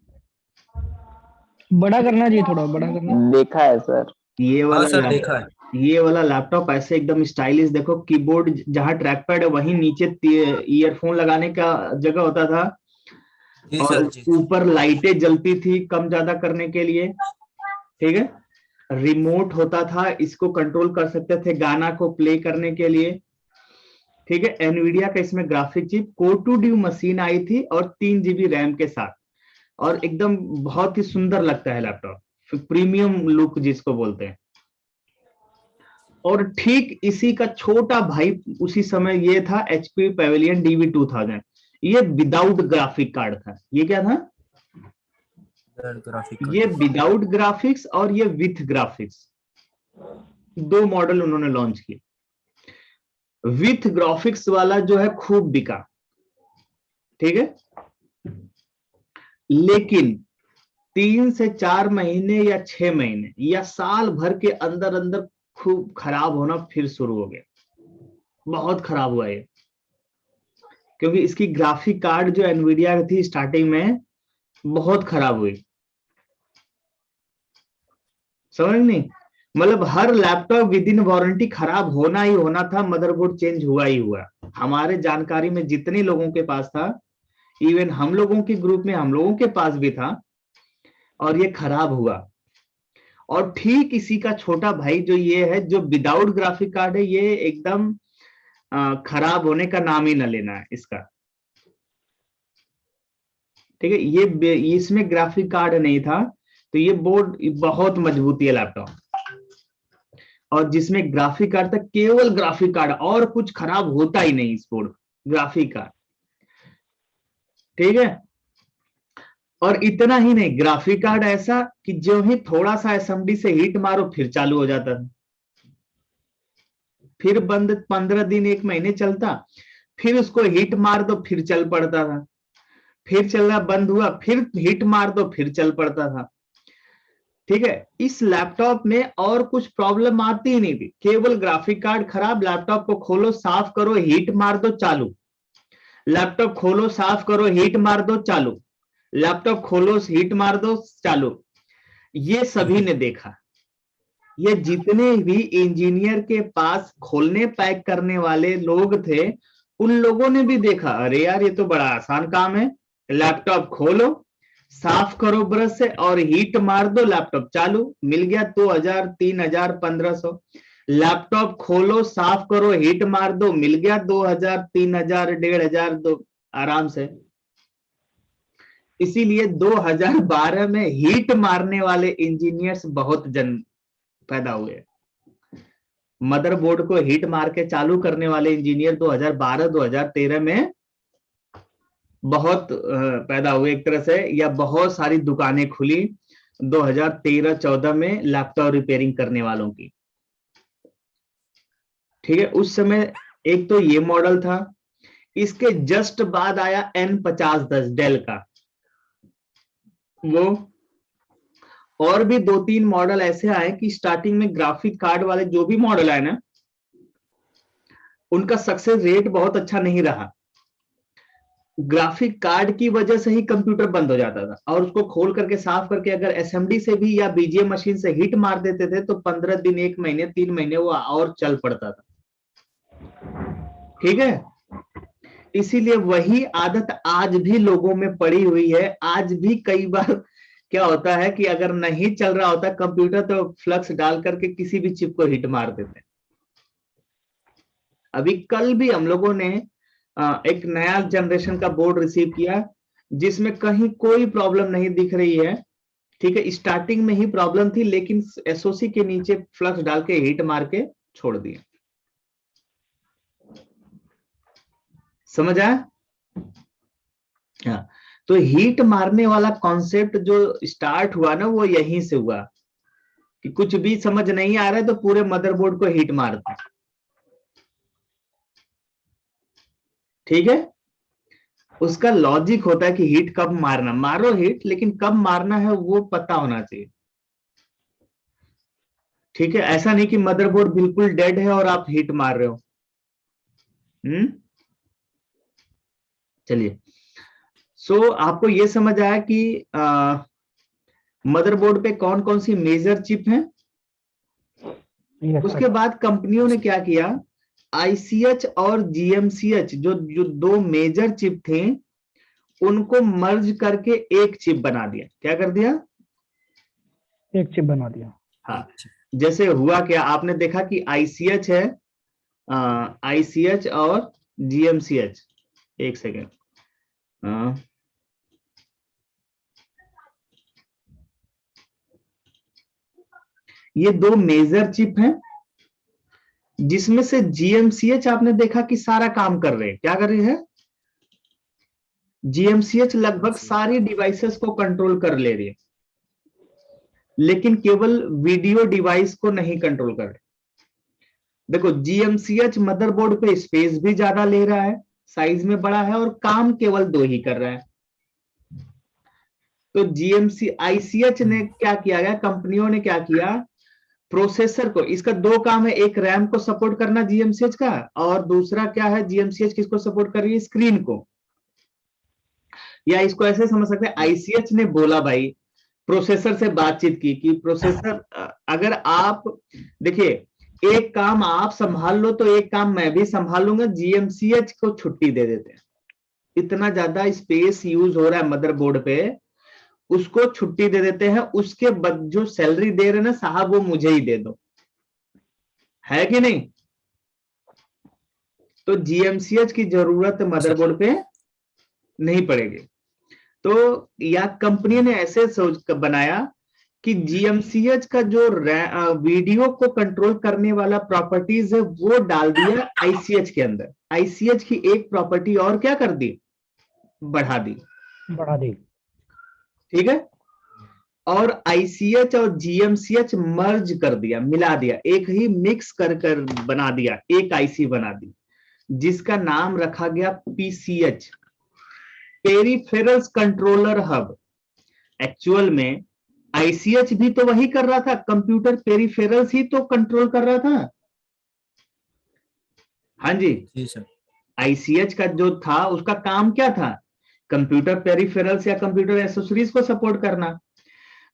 बड़ा करना चाहिए, थोड़ा बड़ा करना। देखा है सर। ये हाँ वाला सर देखा है। ये वाला लैपटॉप ऐसे एकदम स्टाइलिश, देखो कीबोर्ड जहाँ ट्रैक पैड है वहीं नीचे ईयरफोन लगाने का जगह होता था, जी और सर जी। ऊपर लाइटें जलती थी कम ज्यादा करने के लिए, ठीक है। रिमोट होता था, इसको कंट्रोल कर सकते थे गाना को प्ले करने के लिए, ठीक है। एनवीडिया का इसमें graphic chip core two duo machine आई थी और 3 GB रैम के साथ, और एकदम बहुत ही सुंदर लगता है लैपटॉप, प्रीमियम लुक जिसको बोलते हैं। और ठीक इसी का छोटा भाई उसी समय ये था HP पेविलियन DV2000, ये विदाउट ग्राफिक कार्ड था। ये क्या था? ग्राफिक ये विदाउट ग्राफिक्स और ये विथ ग्राफिक्स, दो मॉडल उन्होंने लॉन्च किए। विथ ग्राफिक्स वाला जो है खूब बिका, ठीक है, लेकिन 3 से 4 महीने या 6 महीने या साल भर के अंदर अंदर खूब खराब होना फिर शुरू हो गया। बहुत खराब हुआ ये, क्योंकि इसकी ग्राफिक कार्ड जो एनवीडिया की थी स्टार्टिंग में बहुत खराब हुई, समझ नहीं, मतलब हर लैपटॉप विद इन वारंटी खराब होना ही होना था, मदरबोर्ड चेंज हुआ ही हुआ। हमारे जानकारी में जितने लोगों के पास था, इवन हम लोगों के ग्रुप में हम लोगों के पास भी था, और ये खराब हुआ। और ठीक इसी का छोटा भाई जो ये है, जो विदाउट ग्राफिक कार्ड है, ये एकदम खराब होने का नाम ही न लेना है इसका, ठीक है। ये इसमें ग्राफिक कार्ड नहीं था, तो ये बोर्ड बहुत मजबूती है लैपटॉप, और जिसमें ग्राफिक कार्ड था केवल ग्राफिक कार्ड, और कुछ खराब होता ही नहीं इस बोर्ड, ग्राफिक कार्ड, ठीक है। और इतना ही नहीं, ग्राफिक कार्ड ऐसा कि जो ही थोड़ा सा एसएमडी से हीट मारो फिर चालू हो जाता था, फिर बंद 15 दिन 1 महीने चलता, फिर उसको हीट मार दो फिर चल पड़ता था, फिर चलना बंद हुआ फिर हीट मार दो फिर चल पड़ता था, ठीक है। इस लैपटॉप में और कुछ प्रॉब्लम आती ही नहीं थी, केवल ग्राफिक कार्ड खराब, लैपटॉप को खोलो साफ करो हीट मार दो चालू, लैपटॉप खोलो साफ करो हीट मार दो चालू, लैपटॉप खोलो हीट मार दो चालू। ये सभी ने देखा, ये जितने भी इंजीनियर के पास खोलने पैक करने वाले लोग थे, उन लोगों ने भी देखा, अरे यार ये तो बड़ा आसान काम है, लैपटॉप खोलो साफ करो ब्रश से और हीट मार दो, लैपटॉप चालू, मिल गया 2000 3000 1500। लैपटॉप खोलो साफ करो हीट मार दो, मिल गया 2000 3000 1500 दो आराम से। इसीलिए 2012 में हीट मारने वाले इंजीनियर्स बहुत जन पैदा हुए, मदरबोर्ड को हीट मार के चालू करने वाले इंजीनियर 2012-2013 में बहुत पैदा हुए एक तरह से, या बहुत सारी दुकानें खुली 2013-14 में लैपटॉप रिपेयरिंग करने वालों की, ठीक है। उस समय एक तो ये मॉडल था, इसके जस्ट बाद आया N5010 डेल का, वो और भी 2-3 मॉडल ऐसे आए कि स्टार्टिंग में ग्राफिक कार्ड वाले जो भी मॉडल आए ना, उनका सक्सेस रेट बहुत अच्छा नहीं रहा, ग्राफिक कार्ड की वजह से ही कंप्यूटर बंद हो जाता था, और उसको खोल करके साफ करके अगर एसएमडी से भी या बीजीए मशीन से हिट मार देते थे तो 15 दिन 1 महीने 3 महीने वो और चल पड़ता था, ठीक है। इसीलिए वही आदत आज भी लोगों में पड़ी हुई है। आज भी कई बार क्या होता है कि अगर नहीं चल रहा होता कंप्यूटर तो फ्लक्स डाल करके किसी भी चिप को हिट मार देते हैं। अभी कल भी हम लोगों ने एक नया जनरेशन का बोर्ड रिसीव किया जिसमें कहीं कोई प्रॉब्लम नहीं दिख रही है, ठीक है। स्टार्टिंग में ही प्रॉब्लम थी लेकिन एसओसी के नीचे फ्लक्स डाल के हिट मार के छोड़ दिया, समझ आया? हाँ, तो हीट मारने वाला कॉन्सेप्ट जो स्टार्ट हुआ ना वो यहीं से हुआ कि कुछ भी समझ नहीं आ रहा है तो पूरे मदरबोर्ड को हीट मार दो, ठीक है। उसका लॉजिक होता है कि हीट कब मारना, मारो हीट लेकिन कब मारना है वो पता होना चाहिए, ठीक है। ऐसा नहीं कि मदरबोर्ड बिल्कुल डेड है और आप हीट मार रहे हो। चलिए, सो आपको ये समझ आया कि मदरबोर्ड पे कौन कौन सी मेजर चिप हैं। Yes, उसके sir. बाद कंपनियों ने क्या किया, आईसीएच और जीएमसीएच जो जो दो मेजर चिप थे उनको मर्ज करके एक चिप बना दिया। क्या कर दिया? एक चिप बना दिया। हाँ, जैसे हुआ क्या, आपने देखा कि आईसीएच है, आईसीएच और जीएमसीएच। एक सेकेंड, ये दो मेजर चिप हैं जिसमें से जीएमसीएच आपने देखा कि सारा काम कर रहे हैं। क्या कर रही है? जीएमसीएच लगभग सारी डिवाइसेस को कंट्रोल कर ले रही है, लेकिन केवल वीडियो डिवाइस को नहीं कंट्रोल कर रहे। देखो, जीएमसीएच मदरबोर्ड पे स्पेस भी ज्यादा ले रहा है, साइज में बड़ा है और काम केवल दो ही कर रहा है। तो जीएमसी आईसीएच ने क्या किया गया, कंपनियों ने क्या किया, प्रोसेसर को, इसका दो काम है, एक रैम को सपोर्ट करना जीएमसीएच का, और दूसरा क्या है, जीएमसीएच किसको सपोर्ट कर रही है, स्क्रीन को। या इसको ऐसे समझ सकते हैं, आईसीएच ने बोला भाई, प्रोसेसर से बातचीत की कि प्रोसेसर, अगर आप देखिए, एक काम आप संभाल लो तो एक काम मैं भी संभाल लूंगा, जीएमसीएच को छुट्टी दे देते हैं। इतना ज्यादा स्पेस यूज हो रहा है मदरबोर्ड पे, उसको छुट्टी दे देते हैं, उसके बाद जो सैलरी दे रहे हैं ना साहब, वो मुझे ही दे दो, है कि नहीं? तो जीएमसीएच की जरूरत मदरबोर्ड पे नहीं पड़ेगी। तो या कंपनी ने ऐसे सोच बनाया कि जीएमसीएच का जो वीडियो को कंट्रोल करने वाला प्रॉपर्टीज है वो डाल दिया आईसीएच के अंदर। आईसीएच की एक प्रॉपर्टी और क्या कर दी, बढ़ा दी। बढ़ा दी। ठीक है, और आईसीएच और जीएमसीएच मर्ज कर दिया, मिला दिया, एक ही मिक्स कर कर बना दिया, एक आईसी बना दी, जिसका नाम रखा गया PCH, peripherals controller hub. Actual में आईसीएच भी तो वही कर रहा था, कंप्यूटर पेरिफेरल्स ही तो कंट्रोल कर रहा था। हाँ जी, जी सर। आईसीएच का जो था उसका काम क्या था, कंप्यूटर पेरिफेरल्स या कंप्यूटर एसेसरीज को सपोर्ट करना।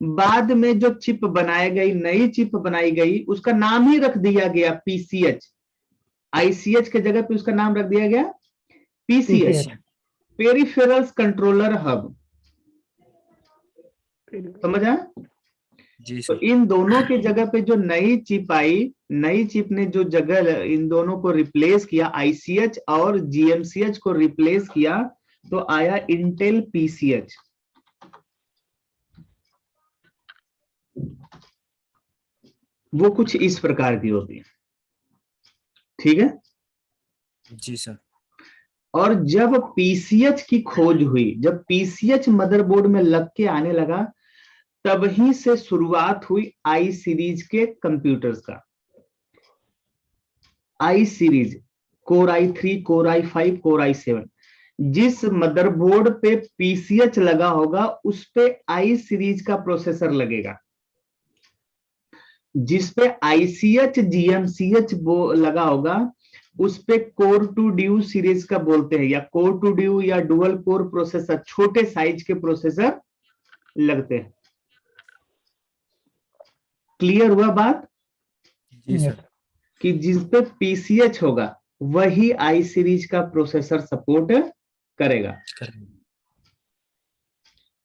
बाद में जो चिप बनाई गई, नई चिप बनाई गई, उसका नाम ही रख दिया गया पीसीएच। आईसीएच के जगह पे उसका नाम रख दिया गया पीसीएच, पेरिफेरल्स कंट्रोलर हब। समझ आया? जी तो सर। इन दोनों के जगह पे जो नई चिप आई, नई चिप ने जो जगह इन दोनों को रिप्लेस किया, आईसीएच और जीएमसीएच को रिप्लेस किया, तो आया इंटेल पीसीएच। वो कुछ इस प्रकार की होती है। ठीक है, जी सर। और जब पीसीएच की खोज हुई, जब पीसीएच मदरबोर्ड में लग के आने लगा, तभी से शुरुआत हुई आई सीरीज के कंप्यूटर्स का। I series, core i3, core i5, core i7, जिस मदरबोर्ड पे पीसीएच लगा होगा उस पे आई सीरीज का प्रोसेसर लगेगा। जिस पे आईसीएच जीएमसीएच लगा होगा उस पे कोर टू ड्यू सीरीज का बोलते हैं, या कोर टू ड्यू या डुअल कोर प्रोसेसर, छोटे साइज के प्रोसेसर लगते हैं। क्लियर हुआ बात? जी सर। कि जिस पे पीसीएच होगा वही आई सीरीज का प्रोसेसर सपोर्ट करेगा।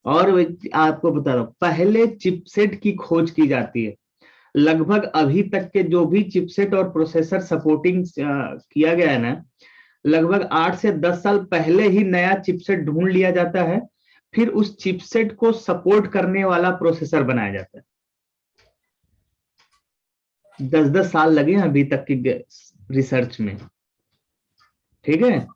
और आपको बता रहा हूं, पहले चिपसेट की खोज की जाती है। लगभग अभी तक के जो भी चिपसेट और प्रोसेसर सपोर्टिंग किया गया है ना, लगभग 8 से 10 साल पहले ही नया चिपसेट ढूंढ लिया जाता है, फिर उस चिपसेट को सपोर्ट करने वाला प्रोसेसर बनाया जाता है। 10-10 साल लगे हैं अभी तक की रिसर्च में। ठीक है,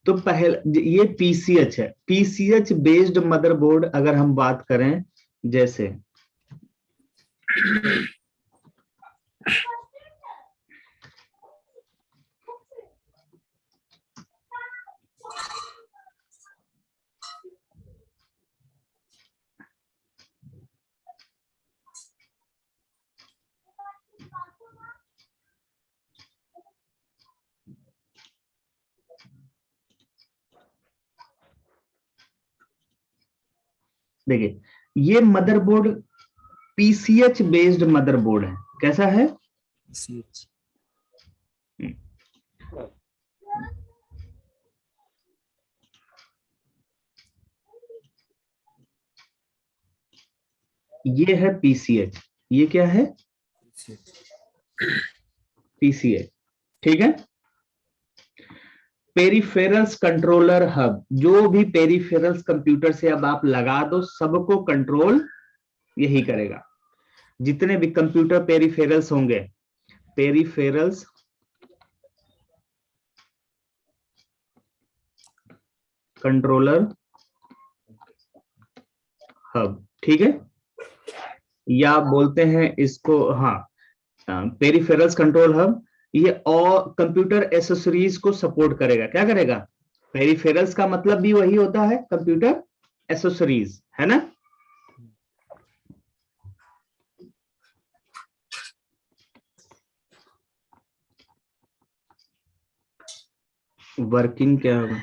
तो पहले ये पीसीएच है। पीसीएच बेस्ड मदरबोर्ड अगर हम बात करें, जैसे देखिए ये मदरबोर्ड पीसीएच बेस्ड मदरबोर्ड है। कैसा है? CH। ये है पीसीएच। ये क्या है? पीसीएच। ठीक है। पेरिफेरल्स कंट्रोलर हब, जो भी पेरिफेरल्स कंप्यूटर से अब आप लगा दो सबको कंट्रोल यही करेगा। जितने भी कंप्यूटर पेरिफेरल्स होंगे, पेरिफेरल्स कंट्रोलर हब, ठीक है, या बोलते हैं इसको, हाँ, पेरिफेरल्स कंट्रोल हब, ये और कंप्यूटर एसेसरीज को सपोर्ट करेगा। क्या करेगा? पेरिफेरल्स का मतलब भी वही होता है, कंप्यूटर एसेसरीज, है ना। वर्किंग क्या होगा?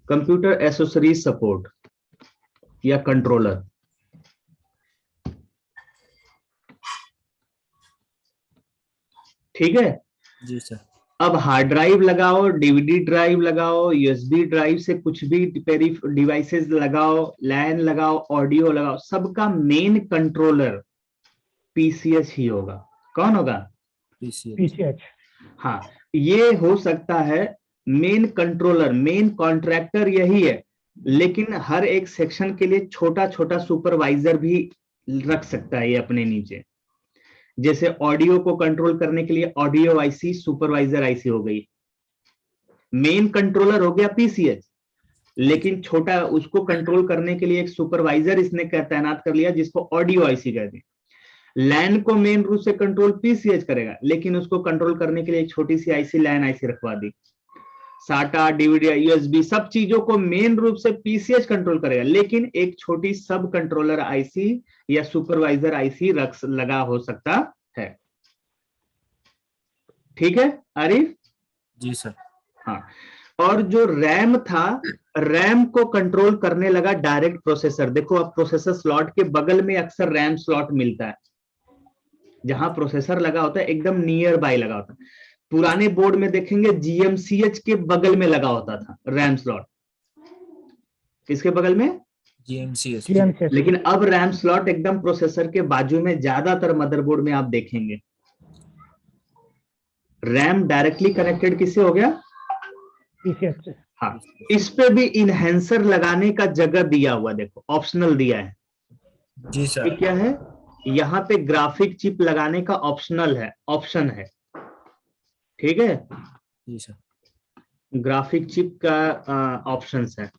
कंप्यूटर एसेसरीज सपोर्ट या कंट्रोलर। ठीक है। जी सर। अब हार्ड ड्राइव लगाओ, डीवीडी ड्राइव लगाओ, यूएसबी ड्राइव से कुछ भी डिवाइसेस लगाओ, लैन लगाओ, ऑडियो लगाओ, सबका मेन कंट्रोलर पीसीएच ही होगा। कौन होगा? पीसीएच। हाँ, ये हो सकता है मेन कंट्रोलर, मेन कॉन्ट्रैक्टर यही है, लेकिन हर एक सेक्शन के लिए छोटा छोटा सुपरवाइजर भी रख सकता है ये अपने नीचे। जैसे ऑडियो को कंट्रोल करने के लिए ऑडियो आईसी सुपरवाइजर आईसी हो गई, मेन कंट्रोलर हो गया पीसीएच, लेकिन छोटा उसको कंट्रोल करने के लिए एक सुपरवाइजर इसने तैनात कर लिया जिसको ऑडियो आईसी कहते हैं। लैन को मेन रूप से कंट्रोल पीसीएच करेगा, लेकिन उसको कंट्रोल करने के लिए एक छोटी सी आईसी लैन आईसी रखवा दी। साटा, डीवीडी, यूएसबी सब चीजों को मेन रूप से पीसीएच कंट्रोल करेगा, लेकिन एक छोटी सब कंट्रोलर आईसी या सुपरवाइजर आईसी लगा हो सकता है। ठीक है आरिफ? जी सर। हाँ, और जो रैम था, रैम को कंट्रोल करने लगा डायरेक्ट प्रोसेसर। देखो अब प्रोसेसर स्लॉट के बगल में अक्सर रैम स्लॉट मिलता है, जहां प्रोसेसर लगा होता है एकदम नियर बाय लगा होता है। पुराने बोर्ड में देखेंगे जीएमसीएच के बगल में लगा होता था रैम स्लॉट। किसके बगल में? GMCS। लेकिन अब रैम स्लॉट एकदम प्रोसेसर के बाजू में ज्यादातर मदरबोर्ड में आप देखेंगे। रैम डायरेक्टली कनेक्टेड किससे हो गया? पीसीएच से। हाँ, इस पे भी इनहेंसर लगाने का जगह दिया हुआ, देखो ऑप्शनल दिया है। जी सर। ये क्या है? यहाँ पे ग्राफिक चिप लगाने का ऑप्शनल है, ऑप्शन है। ठीक है, जी सर। ग्राफिक चिप का ऑप्शंस है।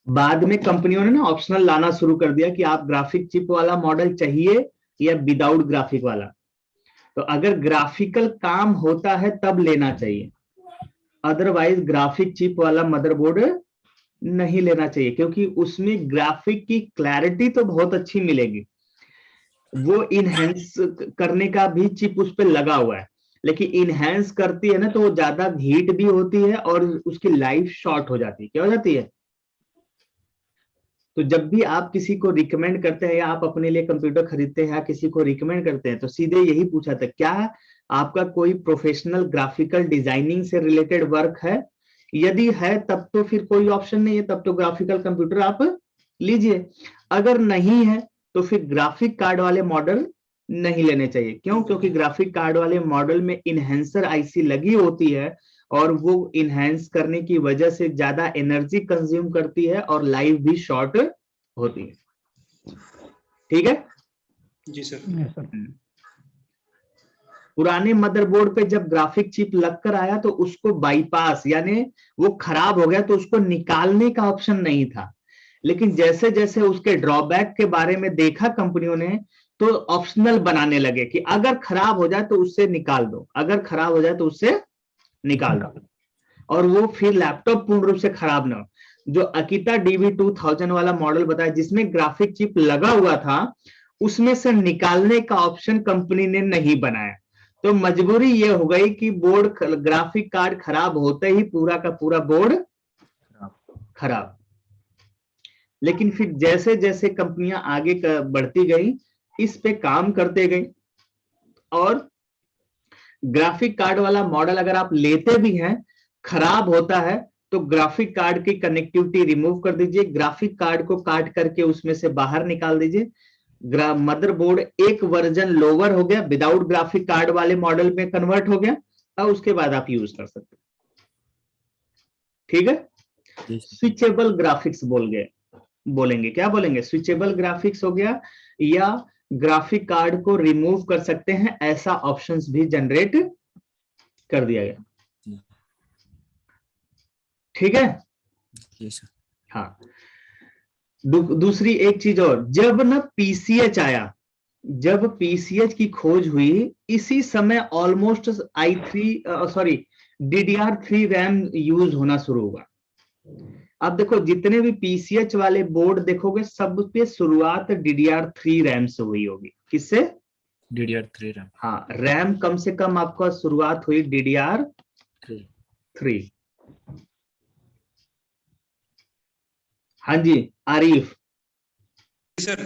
बाद में कंपनियों ने ना ऑप्शनल लाना शुरू कर दिया कि आप ग्राफिक चिप वाला मॉडल चाहिए या विदाउट ग्राफिक वाला। तो अगर ग्राफिकल काम होता है तब लेना चाहिए, अदरवाइज ग्राफिक चिप वाला मदरबोर्ड नहीं लेना चाहिए, क्योंकि उसमें ग्राफिक की क्लैरिटी तो बहुत अच्छी मिलेगी, वो इनहेंस करने का भी चिप उस पर लगा हुआ है, लेकिन इनहेंस करती है ना तो वो ज्यादा हीट भी होती है और उसकी लाइफ शॉर्ट हो जाती है। क्या हो जाती है? तो जब भी आप किसी को रिकमेंड करते हैं या आप अपने लिए कंप्यूटर खरीदते हैं या किसी को रिकमेंड करते हैं, तो सीधे यही पूछा था, क्या आपका कोई प्रोफेशनल ग्राफिकल डिजाइनिंग से रिलेटेड वर्क है? यदि है तब तो फिर कोई ऑप्शन नहीं है, तब तो ग्राफिकल कंप्यूटर आप लीजिए। अगर नहीं है तो फिर ग्राफिक कार्ड वाले मॉडल नहीं लेने चाहिए। क्यों? क्योंकि ग्राफिक कार्ड वाले मॉडल में इनहेंसर आईसी लगी होती है और वो इनहेंस करने की वजह से ज्यादा एनर्जी कंज्यूम करती है और लाइफ भी शॉर्ट होती है। ठीक है जी सर। Yes sir. पुराने मदरबोर्ड पे जब ग्राफिक चिप लगकर आया तो उसको बाईपास, यानी वो खराब हो गया तो उसको निकालने का ऑप्शन नहीं था, लेकिन जैसे जैसे उसके ड्रॉबैक के बारे में देखा कंपनियों ने तो ऑप्शनल बनाने लगे कि अगर खराब हो जाए तो उससे निकाल दो, अगर खराब हो जाए तो उससे निकाल दो, और वो फिर लैपटॉप पूर्ण रूप से खराब ना हो। जो अकीता डीवी 2000 वाला मॉडल बताया जिसमें ग्राफिक चिप लगा हुआ था, उसमें से निकालने का ऑप्शन कंपनी ने नहीं बनाया, तो मजबूरी ये हो गई कि बोर्ड ग्राफिक कार्ड खराब होते ही पूरा का पूरा बोर्ड खराब। लेकिन फिर जैसे जैसे कंपनियां आगे बढ़ती गई, इस पे काम करते गई, और ग्राफिक कार्ड वाला मॉडल अगर आप लेते भी हैं, खराब होता है तो ग्राफिक कार्ड की कनेक्टिविटी रिमूव कर दीजिए, ग्राफिक कार्ड को काट करके उसमें से बाहर निकाल दीजिए, मदरबोर्ड एक वर्जन लोअर हो गया, विदाउट ग्राफिक कार्ड वाले मॉडल में कन्वर्ट हो गया, और उसके बाद आप यूज कर सकते हैं। ठीक है, स्विचेबल ग्राफिक्स बोलेंगे, क्या बोलेंगे? स्विचेबल ग्राफिक्स हो गया, या ग्राफिक कार्ड को रिमूव कर सकते हैं, ऐसा ऑप्शंस भी जनरेट कर दिया गया। ठीक है, हाँ। दूसरी एक चीज और, जब ना पीसीएच आया, जब पीसीएच की खोज हुई, इसी समय ऑलमोस्ट DDR3 रैम यूज होना शुरू हुआ। अब देखो जितने भी पीसीएच वाले बोर्ड देखोगे, सब पे शुरुआत DDR3 रैम से हुई होगी। किससे? DDR3 RAM. हाँ, रैम कम से कम आपका शुरुआत हुई DDR3। हाँ जी आरिफ सर।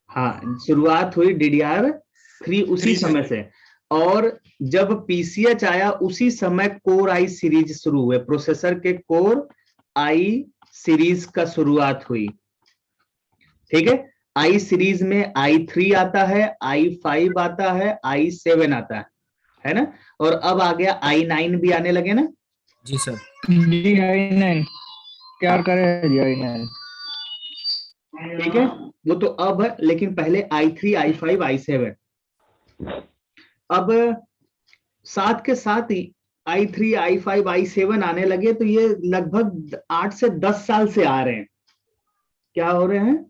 हाँ, शुरुआत हुई DDR3 उसी समय से, और जब पीसीएच आया उसी समय कोर आई सीरीज शुरू हुए, प्रोसेसर के कोर आई सीरीज का शुरुआत हुई। ठीक है, आई सीरीज में i3 आता है, i5 आता है, i7 आता है ना, और अब आ गया i9 भी आने लगे ना। जी सर। जी i9 क्या करे जी i9। ठीक है, वो तो अब है, लेकिन पहले i3 i5 i7, अब साथ के साथ ही i3 i5 i7 आने लगे, तो ये लगभग 8 से 10 साल से आ रहे हैं। क्या हो रहे हैं?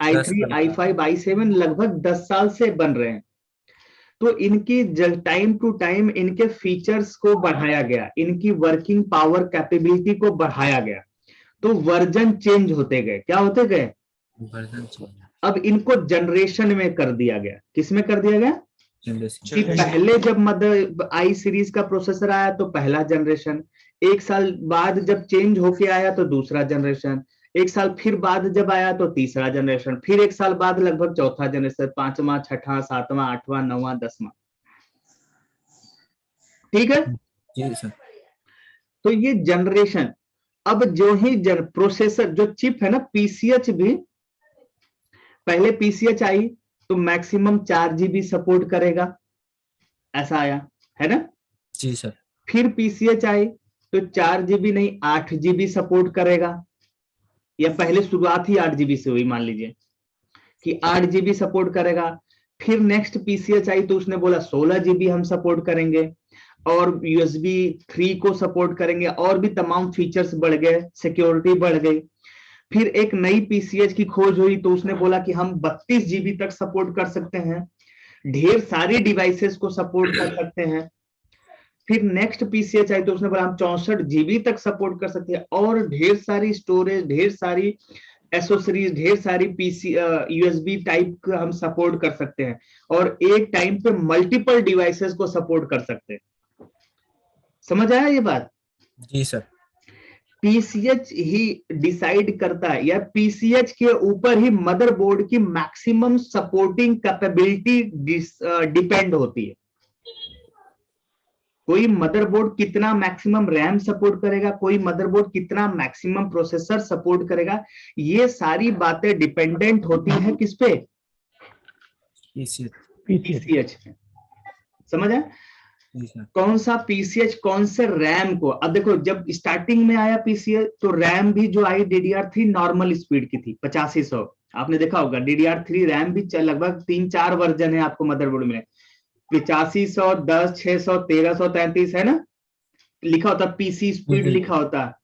i3 i5 i7 लगभग 10 साल से बन रहे हैं। तो इनकी टाइम टू टाइम इनके फीचर्स को बढ़ाया गया, इनकी वर्किंग पावर कैपेबिलिटी को बढ़ाया गया, तो वर्जन चेंज होते गए। क्या होते गए? Version change. अब इनको जनरेशन में कर दिया गया। किस में कर दिया गया? कि पहले जब मदर आई सीरीज का प्रोसेसर आया तो पहला जनरेशन, एक साल बाद जब चेंज होके आया तो दूसरा जनरेशन, एक साल फिर बाद जब आया तो तीसरा जनरेशन, फिर एक साल बाद लगभग चौथा जनरेशन, पांचवा, छठा, सातवां, आठवां, नौवां, 10वां। ठीक है जी सर। तो ये जनरेशन, अब जो ही प्रोसेसर जो चिप है ना, पीसीएच भी, पहले पीसीएच आई तो मैक्सिमम 4 GB सपोर्ट करेगा, ऐसा आया है ना। जी सर। फिर पीसीएच आई तो 4 GB नहीं 8 GB सपोर्ट करेगा, या पहले शुरुआत ही 8 GB से हुई, मान लीजिए कि 8 GB सपोर्ट करेगा। फिर नेक्स्ट पीसीएच आई तो उसने बोला 16 GB हम सपोर्ट करेंगे, और USB 3 को सपोर्ट करेंगे, और भी तमाम फीचर्स बढ़ गए, सिक्योरिटी बढ़ गई। फिर एक नई पीसीएच की खोज हुई तो उसने बोला कि हम 32 GB तक सपोर्ट कर सकते हैं, ढेर सारी डिवाइसेस को सपोर्ट कर सकते हैं। फिर नेक्स्ट पीसीएच आई तो उसने बोला हम 64 GB तक सपोर्ट कर सकते हैं, और ढेर सारी स्टोरेज, ढेर सारी एसोसरीज, ढेर सारी पीसी USB टाइप का हम सपोर्ट कर सकते हैं, और एक टाइम पे मल्टीपल डिवाइसेस को सपोर्ट कर सकते हैं। समझ आया ये बात? जी सर। पीसीएच ही डिसाइड करता है, या पीसीएच के ऊपर ही मदरबोर्ड की मैक्सिमम सपोर्टिंग कैपेबिलिटी डिपेंड होती है। कोई मदरबोर्ड कितना मैक्सिमम रैम सपोर्ट करेगा, कोई मदरबोर्ड कितना मैक्सिमम प्रोसेसर सपोर्ट करेगा, ये सारी बातें डिपेंडेंट होती है किस पे? पीसीएच पे। समझ आया? कौन सा पीसीएच कौन से रैम को। अब देखो जब स्टार्टिंग में आया पीसीएच तो रैम भी जो आई DDR3 नॉर्मल स्पीड की थी 8500, आपने देखा होगा। DDR3 रैम भी लगभग 3-4 वर्जन है आपको मदरबोर्ड में, 8500, 10, 600, 1333 है ना, लिखा होता पीसी स्पीड लिखा होता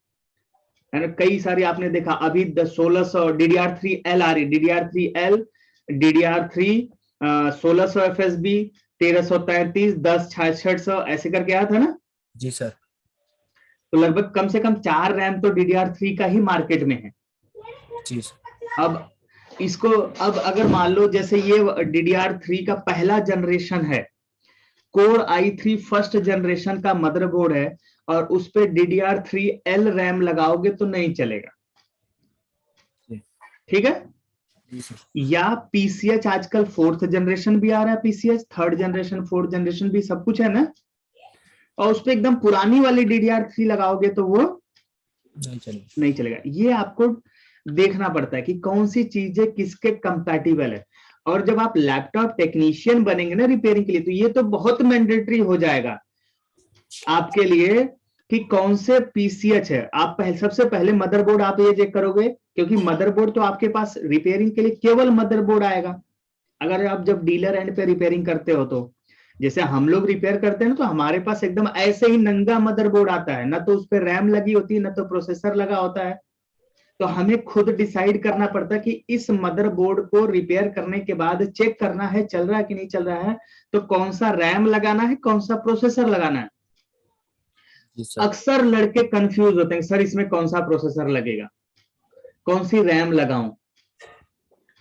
है ना, कई सारी आपने देखा। अभी 1600 DDR3L आ रही, DDR3L, DDR3 1600 FSB, 1333, 10, 6600 ऐसे करके आया था ना। जी सर। तो लगभग कम से कम 4 रैम तो DDR3 का ही मार्केट में है। जी सर। अब इसको, अब अगर मान लो जैसे ये DDR3 का पहला जनरेशन है, कोर i3 फर्स्ट जनरेशन का मदरबोर्ड है और उस पे DDR3L रैम लगाओगे तो नहीं चलेगा, ठीक है। जी सर। या PCH आजकल फोर्थ जनरेशन भी आ रहा है, PCH third generation fourth generation भी सब कुछ है ना, और उस पे एकदम पुरानी वाली DDR3 लगाओगे तो वो नहीं चलेगा। ये आपको देखना पड़ता है कि कौन सी चीजें किसके कंपैटिबल है। और जब आप लैपटॉप टेक्नीशियन बनेंगे ना रिपेयरिंग के लिए, तो ये तो बहुत मैंडेटरी हो जाएगा आपके लिए कि कौन से PCH है। आप सबसे पहले मदरबोर्ड आप ये चेक करोगे, क्योंकि मदरबोर्ड तो आपके पास रिपेयरिंग के लिए केवल मदरबोर्ड आएगा। अगर आप जब डीलर एंड पे रिपेयरिंग करते हो, तो जैसे हम लोग रिपेयर करते हैं ना, तो हमारे पास एकदम ऐसे ही नंगा मदरबोर्ड आता है, ना तो उस पर रैम लगी होती है, ना तो प्रोसेसर लगा होता है। तो हमें खुद डिसाइड करना पड़ता है कि इस मदरबोर्ड को रिपेयर करने के बाद चेक करना है चल रहा है कि नहीं चल रहा है, तो कौन सा रैम लगाना है, कौन सा प्रोसेसर लगाना है। अक्सर लड़के कंफ्यूज होते हैं, सर इसमें कौन सा प्रोसेसर लगेगा, कौन सी रैम लगाऊं,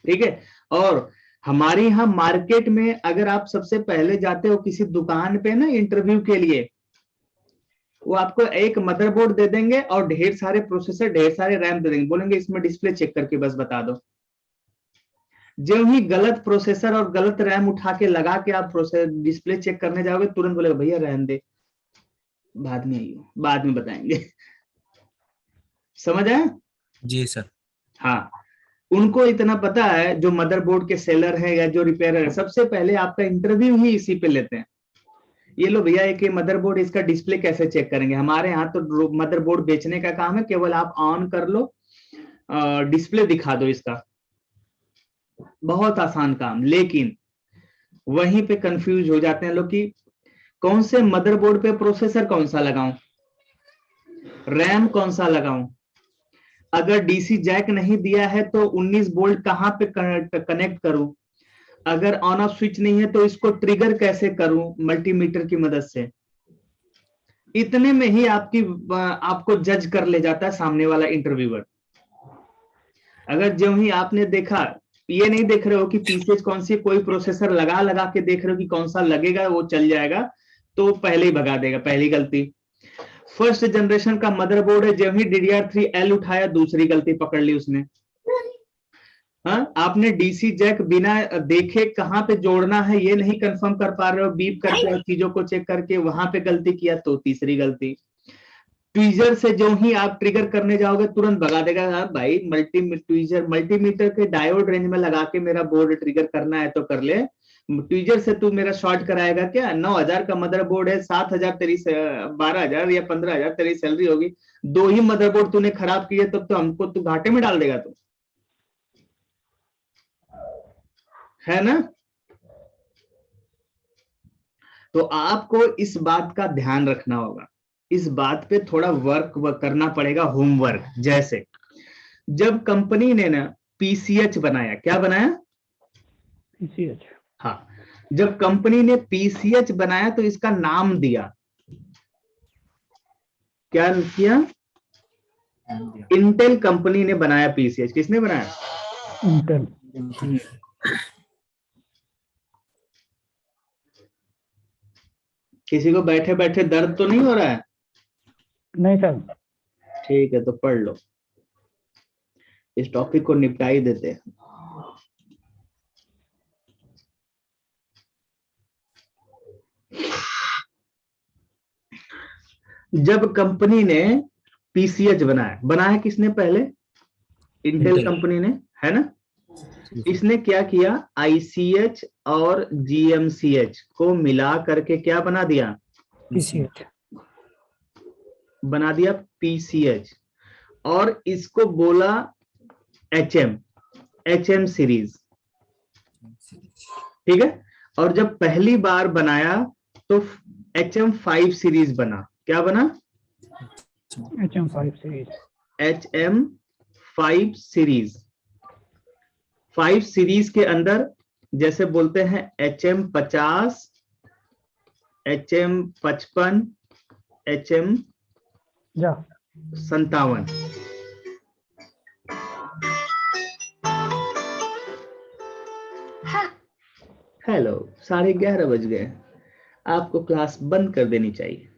ठीक है। और हमारे यहाँ मार्केट में अगर आप सबसे पहले जाते हो किसी दुकान पे ना इंटरव्यू के लिए, वो आपको एक मदरबोर्ड दे देंगे और ढेर सारे प्रोसेसर ढेर सारे रैम दे देंगे, बोलेंगे इसमें डिस्प्ले चेक करके बस बता दो। जब ही गलत प्रोसेसर और गलत रैम उठा के लगा के आप डिस्प्ले चेक करने जाओगे, तुरंत बोलेगा भैया रहने दे, बाद में आइयो, बाद में बताएंगे। समझ आया? जी सर। हाँ, उनको इतना पता है, जो मदरबोर्ड के सेलर है या जो रिपेयरर है, सबसे पहले आपका इंटरव्यू ही इसी पे लेते हैं। ये लो भैया एक मदरबोर्ड, इसका डिस्प्ले कैसे चेक करेंगे। हमारे यहाँ तो मदरबोर्ड बेचने का काम है, केवल आप ऑन कर लो, डिस्प्ले दिखा दो इसका, बहुत आसान काम। लेकिन वहीं पे कंफ्यूज हो जाते हैं लोग कि कौन से मदरबोर्ड पे प्रोसेसर कौन सा लगाऊं, रैम कौन सा लगाऊं, अगर डीसी जैक नहीं दिया है तो 19 वोल्ट कहां पे कनेक्ट करूं, अगर ऑन ऑफ स्विच नहीं है तो इसको ट्रिगर कैसे करूं मल्टीमीटर की मदद से। इतने में ही आपको जज कर ले जाता है सामने वाला इंटरव्यूअर। अगर जो ही आपने देखा, ये नहीं देख रहे हो कि पीसीएच कौन सी, कोई प्रोसेसर लगा लगा के देख रहे हो कि कौन सा लगेगा वो चल जाएगा, तो पहले ही भगा देगा, पहली गलती। फर्स्ट जनरेशन का मदरबोर्ड है, जब ही DDR3L उठाया दूसरी गलती पकड़ ली उसने। हाँ, आपने डीसी जैक बिना देखे कहां पे जोड़ना है ये नहीं कंफर्म कर पा रहे हो, बीप करके और चीजों को चेक करके वहां पे गलती किया, तो तीसरी गलती। ट्वीजर से जो ही आप ट्रिगर करने जाओगे तुरंत भगा देगा, हाँ भाई मल्टीमीटर के डायोड रेंज में लगा के मेरा बोर्ड ट्रिगर करना है तो कर ले, ट्वीजर से तू मेरा शॉर्ट कराएगा क्या। 9,000 का मदरबोर्ड है, 7,000 तेरी 12,000 या 15,000 तेरी सैलरी होगी, दो ही मदरबोर्ड तूने खराब किए, तब तो हमको तू घाटे में डाल देगा तू, है ना। तो आपको इस बात का ध्यान रखना होगा, इस बात पे थोड़ा वर्क करना पड़ेगा, होमवर्क। जैसे जब कंपनी ने ना पीसीएच बनाया, क्या बनाया, पीसीएच, हाँ, जब कंपनी ने पीसीएच बनाया तो इसका नाम दिया, क्या किया, इंटेल कंपनी ने बनाया पीसीएच। किसने बनाया, इंटेल। किसी को बैठे बैठे दर्द तो नहीं हो रहा है? नहीं सर। ठीक है, तो पढ़ लो, इस टॉपिक को निपटा ही देते हैं। जब कंपनी ने पीसीएच बनाया किसने पहले, इंटेल कंपनी ने, है ना। इसने क्या किया, आईसीएच और जीएमसीएच को मिला करके क्या बना दिया, पीसीएच बना दिया पीसीएच, और इसको बोला एचएम सीरीज, ठीक है। और जब पहली बार बनाया तो HM5 सीरीज बना, क्या बना, HM5 series. HM5 series. 5 series के अंदर जैसे बोलते हैं HM50, HM55, HM57। हेलो, 11:30 बज गए। आपको क्लास बंद कर देनी चाहिए।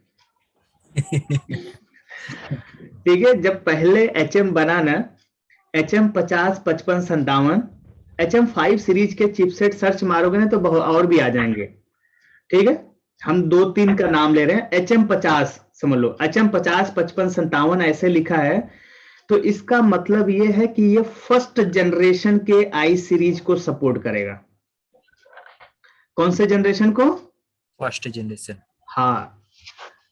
ठीक है, जब पहले HM बना ना, HM 50, 55, 57, HM5 सीरीज के चिपसेट सर्च मारोगे ना तो बहुत और भी आ जाएंगे। ठीक है, हम 2-3 का नाम ले रहे हैं। HM50 समझ लो, HM50, 55, 57 ऐसे लिखा है, तो इसका मतलब ये है कि ये फर्स्ट जनरेशन के आई सीरीज को सपोर्ट करेगा। कौन से जनरेशन को? First generation. हाँ,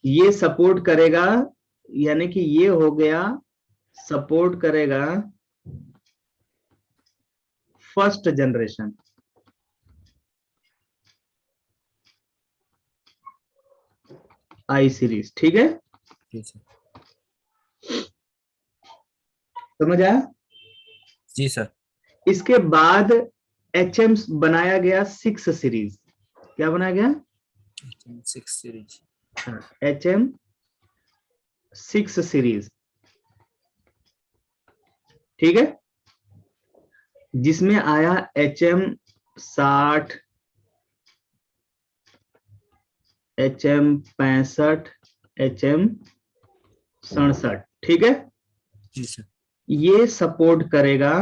ये सपोर्ट करेगा, यानी कि ये हो गया सपोर्ट करेगा फर्स्ट जनरेशन। I series. ठीक है, जी सर। समझ आया? जी सर। इसके बाद HM बनाया गया 6 सीरीज। क्या बनाया गया? 6 सीरीज। HM 6 series. ठीक है, जिसमें आया HM 60, HM 65, HM 67। ठीक है, जी सर। ये सपोर्ट करेगा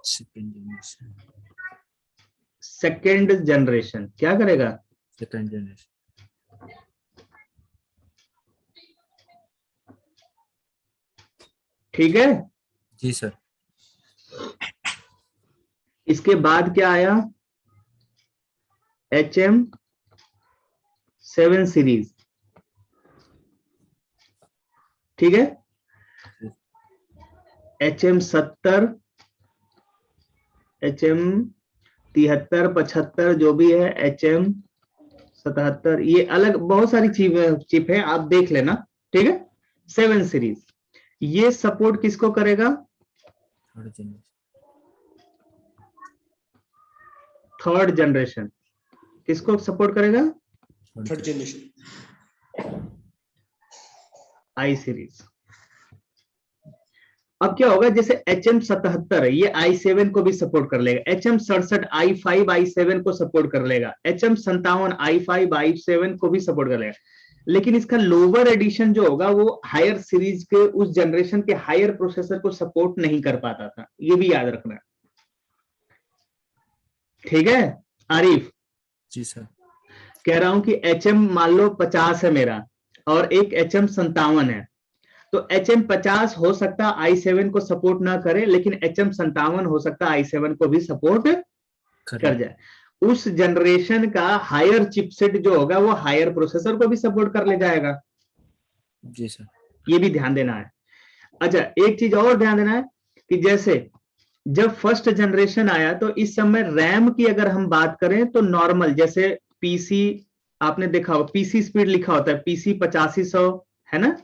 सेकंड जनरेशन। Second generation. क्या करेगा? Second generation. ठीक है, जी सर। इसके बाद क्या आया? HM 7 series. ठीक है, HM 70, HM 73, 75 जो भी है, HM 77, ये अलग बहुत सारी चिप है, आप देख लेना। ठीक है, 7 सीरीज ये सपोर्ट किसको करेगा? Third generation. थर्ड जनरेशन किसको सपोर्ट करेगा? Third generation. I series. अब क्या होगा, जैसे HM 77 है, ये i7 को भी सपोर्ट कर लेगा। HM 67 i5 i7 को सपोर्ट कर लेगा। HM 57 i5 i7 को भी सपोर्ट कर लेगा। लेकिन इसका लोअर एडिशन जो होगा वो हायर सीरीज के उस जनरेशन के हायर प्रोसेसर को सपोर्ट नहीं कर पाता था, ये भी याद रखना। ठीक है आरिफ? जी सर। कह रहा हूं कि HM मान लो 50 है मेरा और एक HM 57 है, तो HM 50 हो सकता i7 को सपोर्ट ना करे, लेकिन HM 57 हो सकता i7 को भी सपोर्ट कर जाए। उस जनरेशन का हायर चिपसेट जो होगा वो हायर प्रोसेसर को भी सपोर्ट कर ले जाएगा। जी सर। ये भी ध्यान देना है। अच्छा, एक चीज और ध्यान देना है कि जैसे जब फर्स्ट जनरेशन आया तो इस समय रैम की अगर हम बात करें तो नॉर्मल, जैसे पीसी आपने देखा हो, पीसी स्पीड लिखा होता है, पीसी 8500 है ना,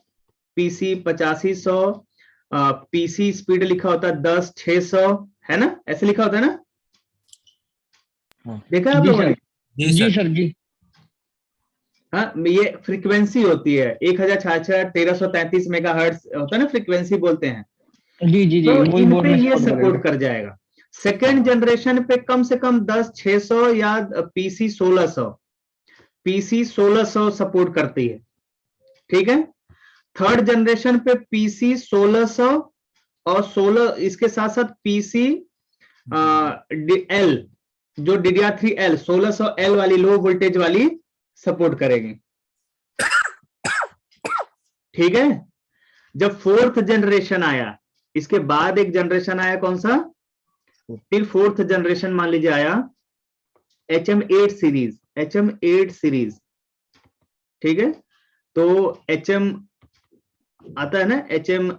पीसी 8500, पीसी स्पीड लिखा होता है 10-600 है ना, ऐसे लिखा होता है ना? देखा है आप लोगों ने? जी सर जी। हाँ, ये फ्रीक्वेंसी होती है 1066 1333 मेगाहर्ट्ज होता है ना, फ्रीक्वेंसी बोलते हैं। जी जी जी, तो वही इन बोर्ड पे में ये सपोर्ट सपोर्ट करेगा। कर जाएगा। सेकेंड जनरेशन पे कम से कम 10-600 या पीसी 1600, पीसी 1600 सपोर्ट करती है। ठीक है, थर्ड जनरेशन पे पीसी 1600 और 16 इसके साथ साथ पीसी एल जो DDR3L 1600L वाली लो वोल्टेज वाली सपोर्ट करेगी। ठीक है, जब फोर्थ जनरेशन आया, इसके बाद एक जनरेशन आया कौन सा, फिर फोर्थ जनरेशन मान लीजिए आया HM 8 सीरीज, HM 8 सीरीज। ठीक है, तो HM आता है ना, HM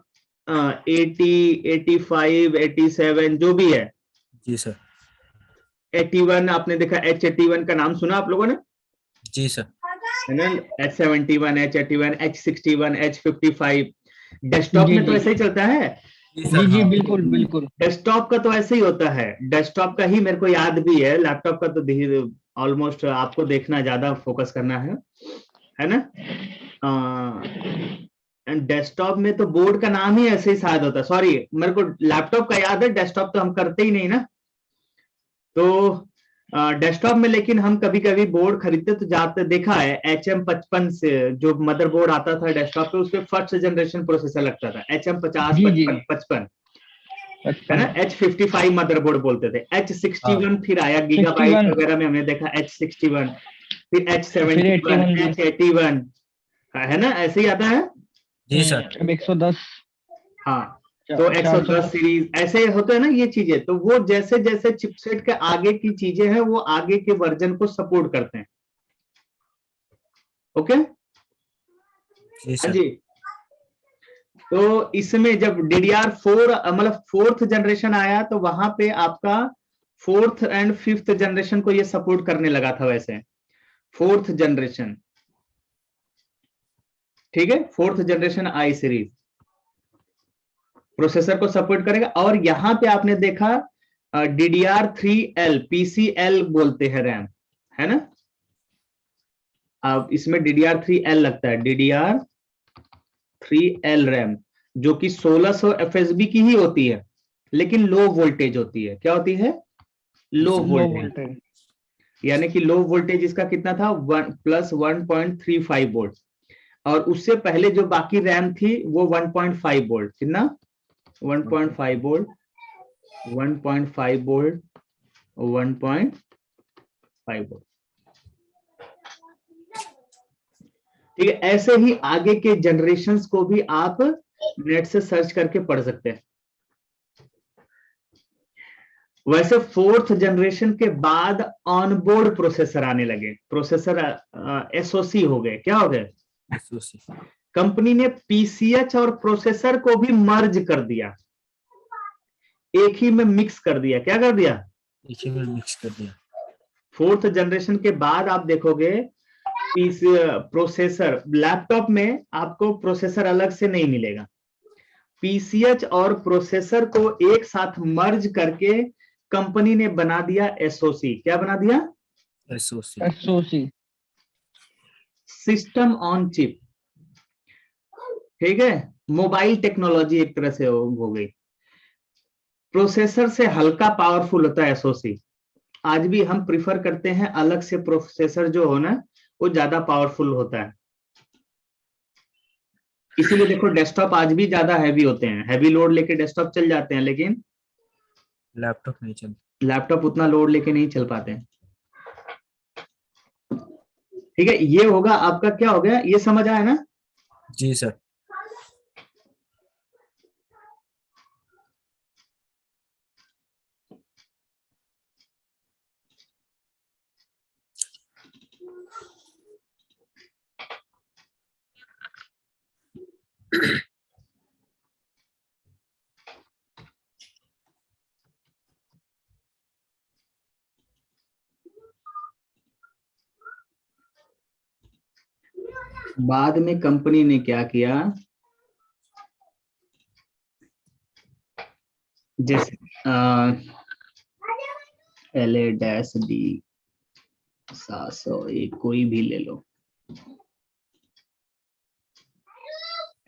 80, 85, 87 जो भी है। जी सर। 81 आपने देखा, H81 का नाम सुना आप लोगों ने? जी सर। है ना, H71, H81, H61, H55। Desktop जी में तो जी ऐसे ही चलता है। जी जी, बिल्कुल बिल्कुल। डेस्कटॉप का तो ऐसे ही होता है, डेस्कटॉप का ही मेरे को याद भी है, लैपटॉप का तो ऑलमोस्ट आपको देखना, ज्यादा फोकस करना है ना। डेस्कटॉप में तो बोर्ड का नाम ही ऐसे ही शायद होता है, सॉरी मेरे को लैपटॉप का याद है, डेस्कटॉप तो हम करते ही नहीं ना। तो डेस्कटॉप में लेकिन हम कभी कभी बोर्ड खरीदते तो जाते देखा है HM55 से जो मदरबोर्ड आता था डेस्कटॉप पे, उसपे फर्स्ट जनरेशन प्रोसेसर लगता था, HM50 जी जी 55 है ना, H55 मदरबोर्ड बोलते थे, H61 फिर आया, गीगाबाइट 61 वगैरह में हमने देखा H61, फिर फिर H71, 81 जी H81 है ना, ऐसे ही आता है। जी सर। अब 110 हाँ, तो 110 सीरीज ऐसे होते हैं ना ये चीजें, तो वो जैसे जैसे चिपसेट के आगे की चीजें हैं वो आगे के वर्जन को सपोर्ट करते हैं। ओके जी हाँ सर। जी। तो इसमें जब DDR4 मतलब फोर्थ जनरेशन आया तो वहां पे आपका फोर्थ एंड फिफ्थ जनरेशन को ये सपोर्ट करने लगा था। वैसे फोर्थ जनरेशन, ठीक है, fourth generation i series processor को सपोर्ट करेगा। और यहां पे आपने देखा DDR3L PCL बोलते हैं रैम, है ना, अब इसमें DDR3L लगता है, DDR3L रैम, जो कि 1600 FSB की ही होती है लेकिन लो वोल्टेज होती है। क्या होती है? लो लो वोल्टेज, वोल्टेज यानी कि लो वोल्टेज इसका कितना था, 1+1.35 वोल्ट, और उससे पहले जो बाकी रैम थी वो 1.5 वोल्ट, कितना, 1.5 वोल्ट, 1.5 वोल्ट, 1.5 वोल्ट। ठीक है, ऐसे ही आगे के जनरेशंस को भी आप नेट से सर्च करके पढ़ सकते हैं। वैसे फोर्थ जनरेशन के बाद ऑनबोर्ड प्रोसेसर आने लगे, प्रोसेसर SoC हो गए। क्या हो गए? कंपनी ने PCH और प्रोसेसर को भी मर्ज कर दिया, एक ही में मिक्स कर दिया। क्या कर दिया? एक ही में मिक्स कर दिया। फोर्थ जनरेशन के बाद आप देखोगे प्रोसेसर, लैपटॉप में आपको प्रोसेसर अलग से नहीं मिलेगा, PCH और प्रोसेसर को एक साथ मर्ज करके कंपनी ने बना दिया SoC। क्या बना दिया? SoC system on chip. ठीक है, मोबाइल टेक्नोलॉजी एक तरह से हो गई। प्रोसेसर से हल्का पावरफुल होता है SoC। आज भी हम प्रिफर करते हैं अलग से प्रोसेसर जो हो ना, वो ज्यादा पावरफुल होता है। इसीलिए देखो डेस्कटॉप आज भी ज्यादा हैवी होते हैं, हैवी लोड लेके डेस्कटॉप चल जाते हैं, लेकिन लैपटॉप नहीं चल, लैपटॉप उतना लोड लेके नहीं चल पाते हैं। ठीक है, ये होगा आपका, क्या हो गया, ये समझ आया ना? जी सर। बाद में कंपनी ने क्या किया, जैसे LA-D 701 कोई भी ले लो,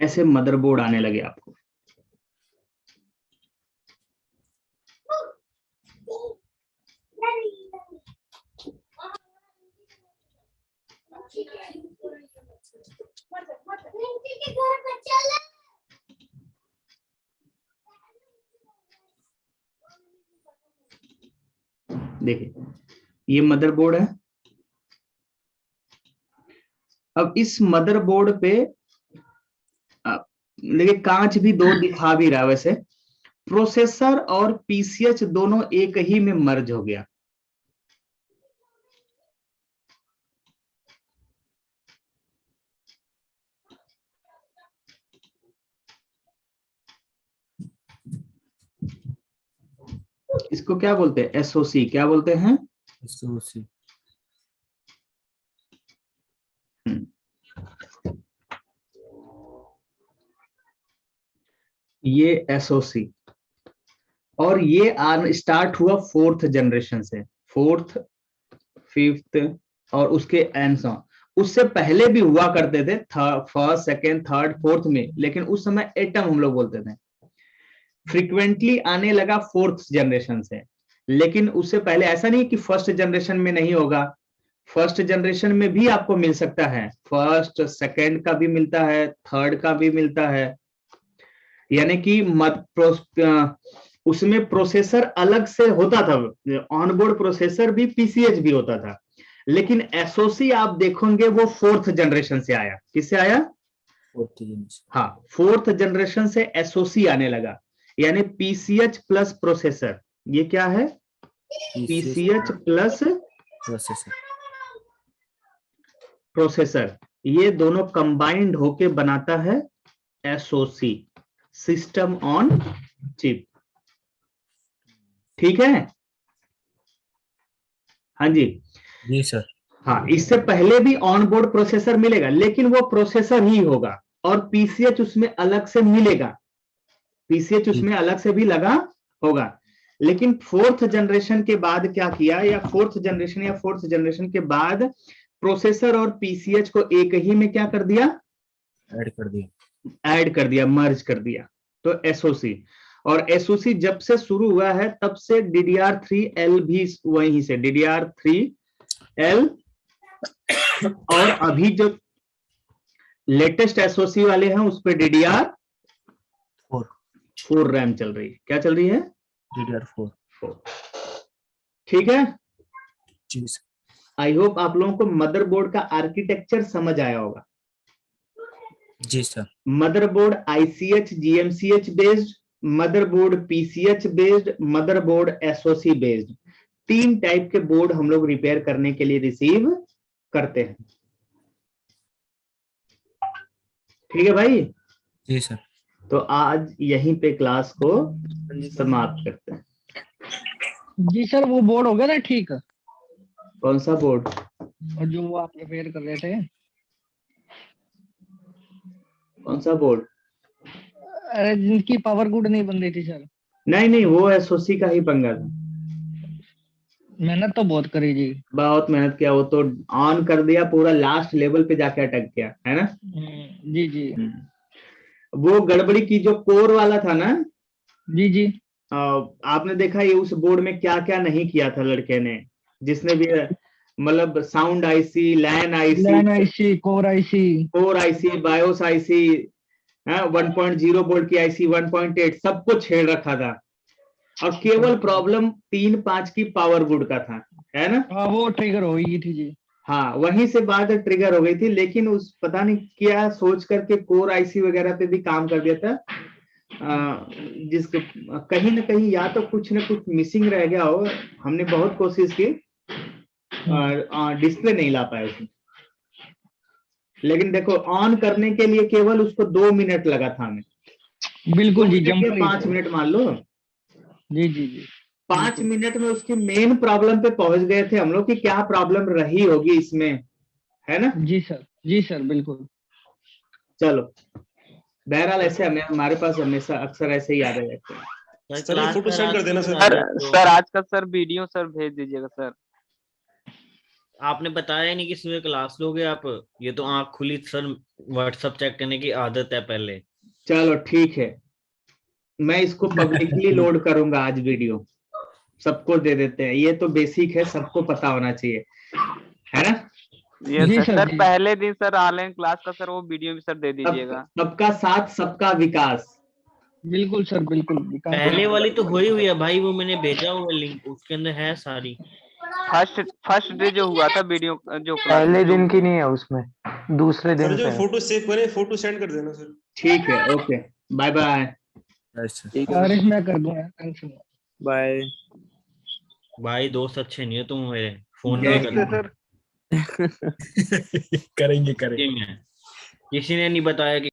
ऐसे मदरबोर्ड आने लगे आपको। देखिए ये मदरबोर्ड है। अब इस मदरबोर्ड पे देखिए कांच भी दो दिखा भी रहा है। वैसे प्रोसेसर और PCH दोनों एक ही में मर्ज हो गया। इसको क्या बोलते हैं? SoC। क्या बोलते हैं? SoC। ये SoC, और ये स्टार्ट हुआ फोर्थ जनरेशन से, फोर्थ, फिफ्थ और उसके एंड ऑन। उससे पहले भी हुआ करते थे, फर्स्ट, सेकेंड, थर्ड, फोर्थ में, लेकिन उस समय एटम हम लोग बोलते थे। फ्रीक्वेंटली आने लगा फोर्थ जनरेशन से। लेकिन उससे पहले ऐसा नहीं कि फर्स्ट जनरेशन में नहीं होगा, फर्स्ट जनरेशन में भी आपको मिल सकता है, फर्स्ट सेकंड का भी मिलता है, थर्ड का भी मिलता है। यानी कि उसमें प्रोसेसर अलग से होता था, ऑनबोर्ड प्रोसेसर भी, पीसीएच भी होता था। लेकिन एसओसी आप देखोगे वो फोर्थ जनरेशन से आया। किससे आया? हाँ, फोर्थ जनरेशन से एसओसी आने लगा, यानी पीसीएच प्लस प्रोसेसर। ये क्या है? पीसीएच प्लस प्रोसेसर, ये दोनों कंबाइंड होके बनाता है एसओसी, सिस्टम ऑन चिप। ठीक है? हाँ जी। जी सर। हाँ, इससे पहले भी ऑन बोर्ड प्रोसेसर मिलेगा, लेकिन वो प्रोसेसर ही होगा और पीसीएच उसमें अलग से मिलेगा, पीसीएच उसमें अलग से भी लगा होगा। लेकिन फोर्थ जनरेशन के बाद क्या किया, या फोर्थ जनरेशन के बाद प्रोसेसर और पीसीएच को एक ही में क्या कर दिया? ऐड कर दिया, मर्ज कर दिया, तो एसओसी। और एसओसी जब से शुरू हुआ है तब से DDR3L भी वहीं से, DDR3L। और अभी जो लेटेस्ट एसओसी वाले हैं उस पे DDR4 रैम चल रही है। क्या चल रही है? DDR4। ठीक है। आई होप आप लोगों को मदरबोर्ड का आर्किटेक्चर समझ आया होगा। जी सर। Motherboard ICH GMCH based, motherboard PCH based, motherboard SOC based, 3 type के बोर्ड हम लोग रिपेयर करने के लिए रिसीव करते हैं। ठीक है भाई? जी सर। तो आज यहीं पे क्लास को समाप्त करते हैं। जी सर, वो बोर्ड हो गया ना ठीक? कौन सा बोर्ड? और जो वो आप रिपेयर कर रहे थे। कौन सा बोर्ड? अरे जिनकी पावर गुड नहीं बन रही थी सर। नहीं, वो एसओसी का ही पंगा था। मेहनत तो बहुत करी जी, बहुत मेहनत किया, वो तो ऑन कर दिया, पूरा लास्ट लेवल पे जाके अटक गया है ना। जी जी। वो गड़बड़ी की जो कोर वाला था ना। जी जी। आपने देखा ये उस बोर्ड में क्या क्या नहीं किया था लड़के ने, जिसने भी मतलब sound IC, LAN IC, core IC, BIOS IC, 1.0 volt की आईसी, 1.8, सब कुछ छेड़ रखा था। और केवल प्रॉब्लम 3-5 की पावर गुड का था, है ना। हाँ, वो ट्रिगर हो गई थी जी। हाँ, वहीं से बात ट्रिगर हो गई थी, लेकिन उस पता नहीं क्या सोच करके कोर आईसी वगैरह पे भी काम कर दिया था, जिसको कहीं ना कहीं या तो कुछ ना कुछ मिसिंग रह गया हो। हमने बहुत कोशिश की और डिस्प्ले नहीं ला पाए उसमें। लेकिन देखो, ऑन करने के लिए केवल उसको 2 मिनट लगा था हमें। बिल्कुल जी, जंपर 5 मिनट मान लो। जी जी जी। 5 मिनट में उसकी मेन प्रॉब्लम पे पहुंच गए थे हम लोग कि क्या प्रॉब्लम रही होगी इसमें, है ना। जी सर बिल्कुल। चलो, बहरहाल ऐसे हमारे पास हमेशा अक्सर ऐसे ही याद रहते हैं। सर ये फोटो सेंड कर देना सर। सर आज का सर वीडियो सर भेज दीजिएगा सर। आपने बताया नहीं कि सुबह क्लास लोगे आप, ये तो आंख खुली सर, व्हाट्सएप चेक करने की आदत है पहले। चलो ठीक है, मैं इसको पब्लिकली लोड करूंगा आज वीडियो, सबको दे देते हैं। ये तो बेसिक है, सबको पता होना चाहिए, है ना। ये सर पहले दिन सर ऑनलाइन क्लास का सर वो वीडियो भी सर दे दीजिएगा। सबका साथ सबका विकास। बिल्कुल सर बिल्कुल। पहले वाली तो हुई हुई है भाई, वो मैंने भेजा हुआ लिंक, उसके अंदर है सारी। फर्स्ट डे जो हुआ था वीडियो जो पहले दिन की नहीं है उसमें, दूसरे दिन सर जो पे। फोटो सेव करे, फोटो सेंड कर देना सर। ठीक है, ओके, बाय बाय। अरे मैं कर दूंगा, टेंशन मत। बाय। भाई दोस्त अच्छे नहीं हो तुम मेरे, फोन नहीं कर करेंगे किसी ने नहीं बताया कि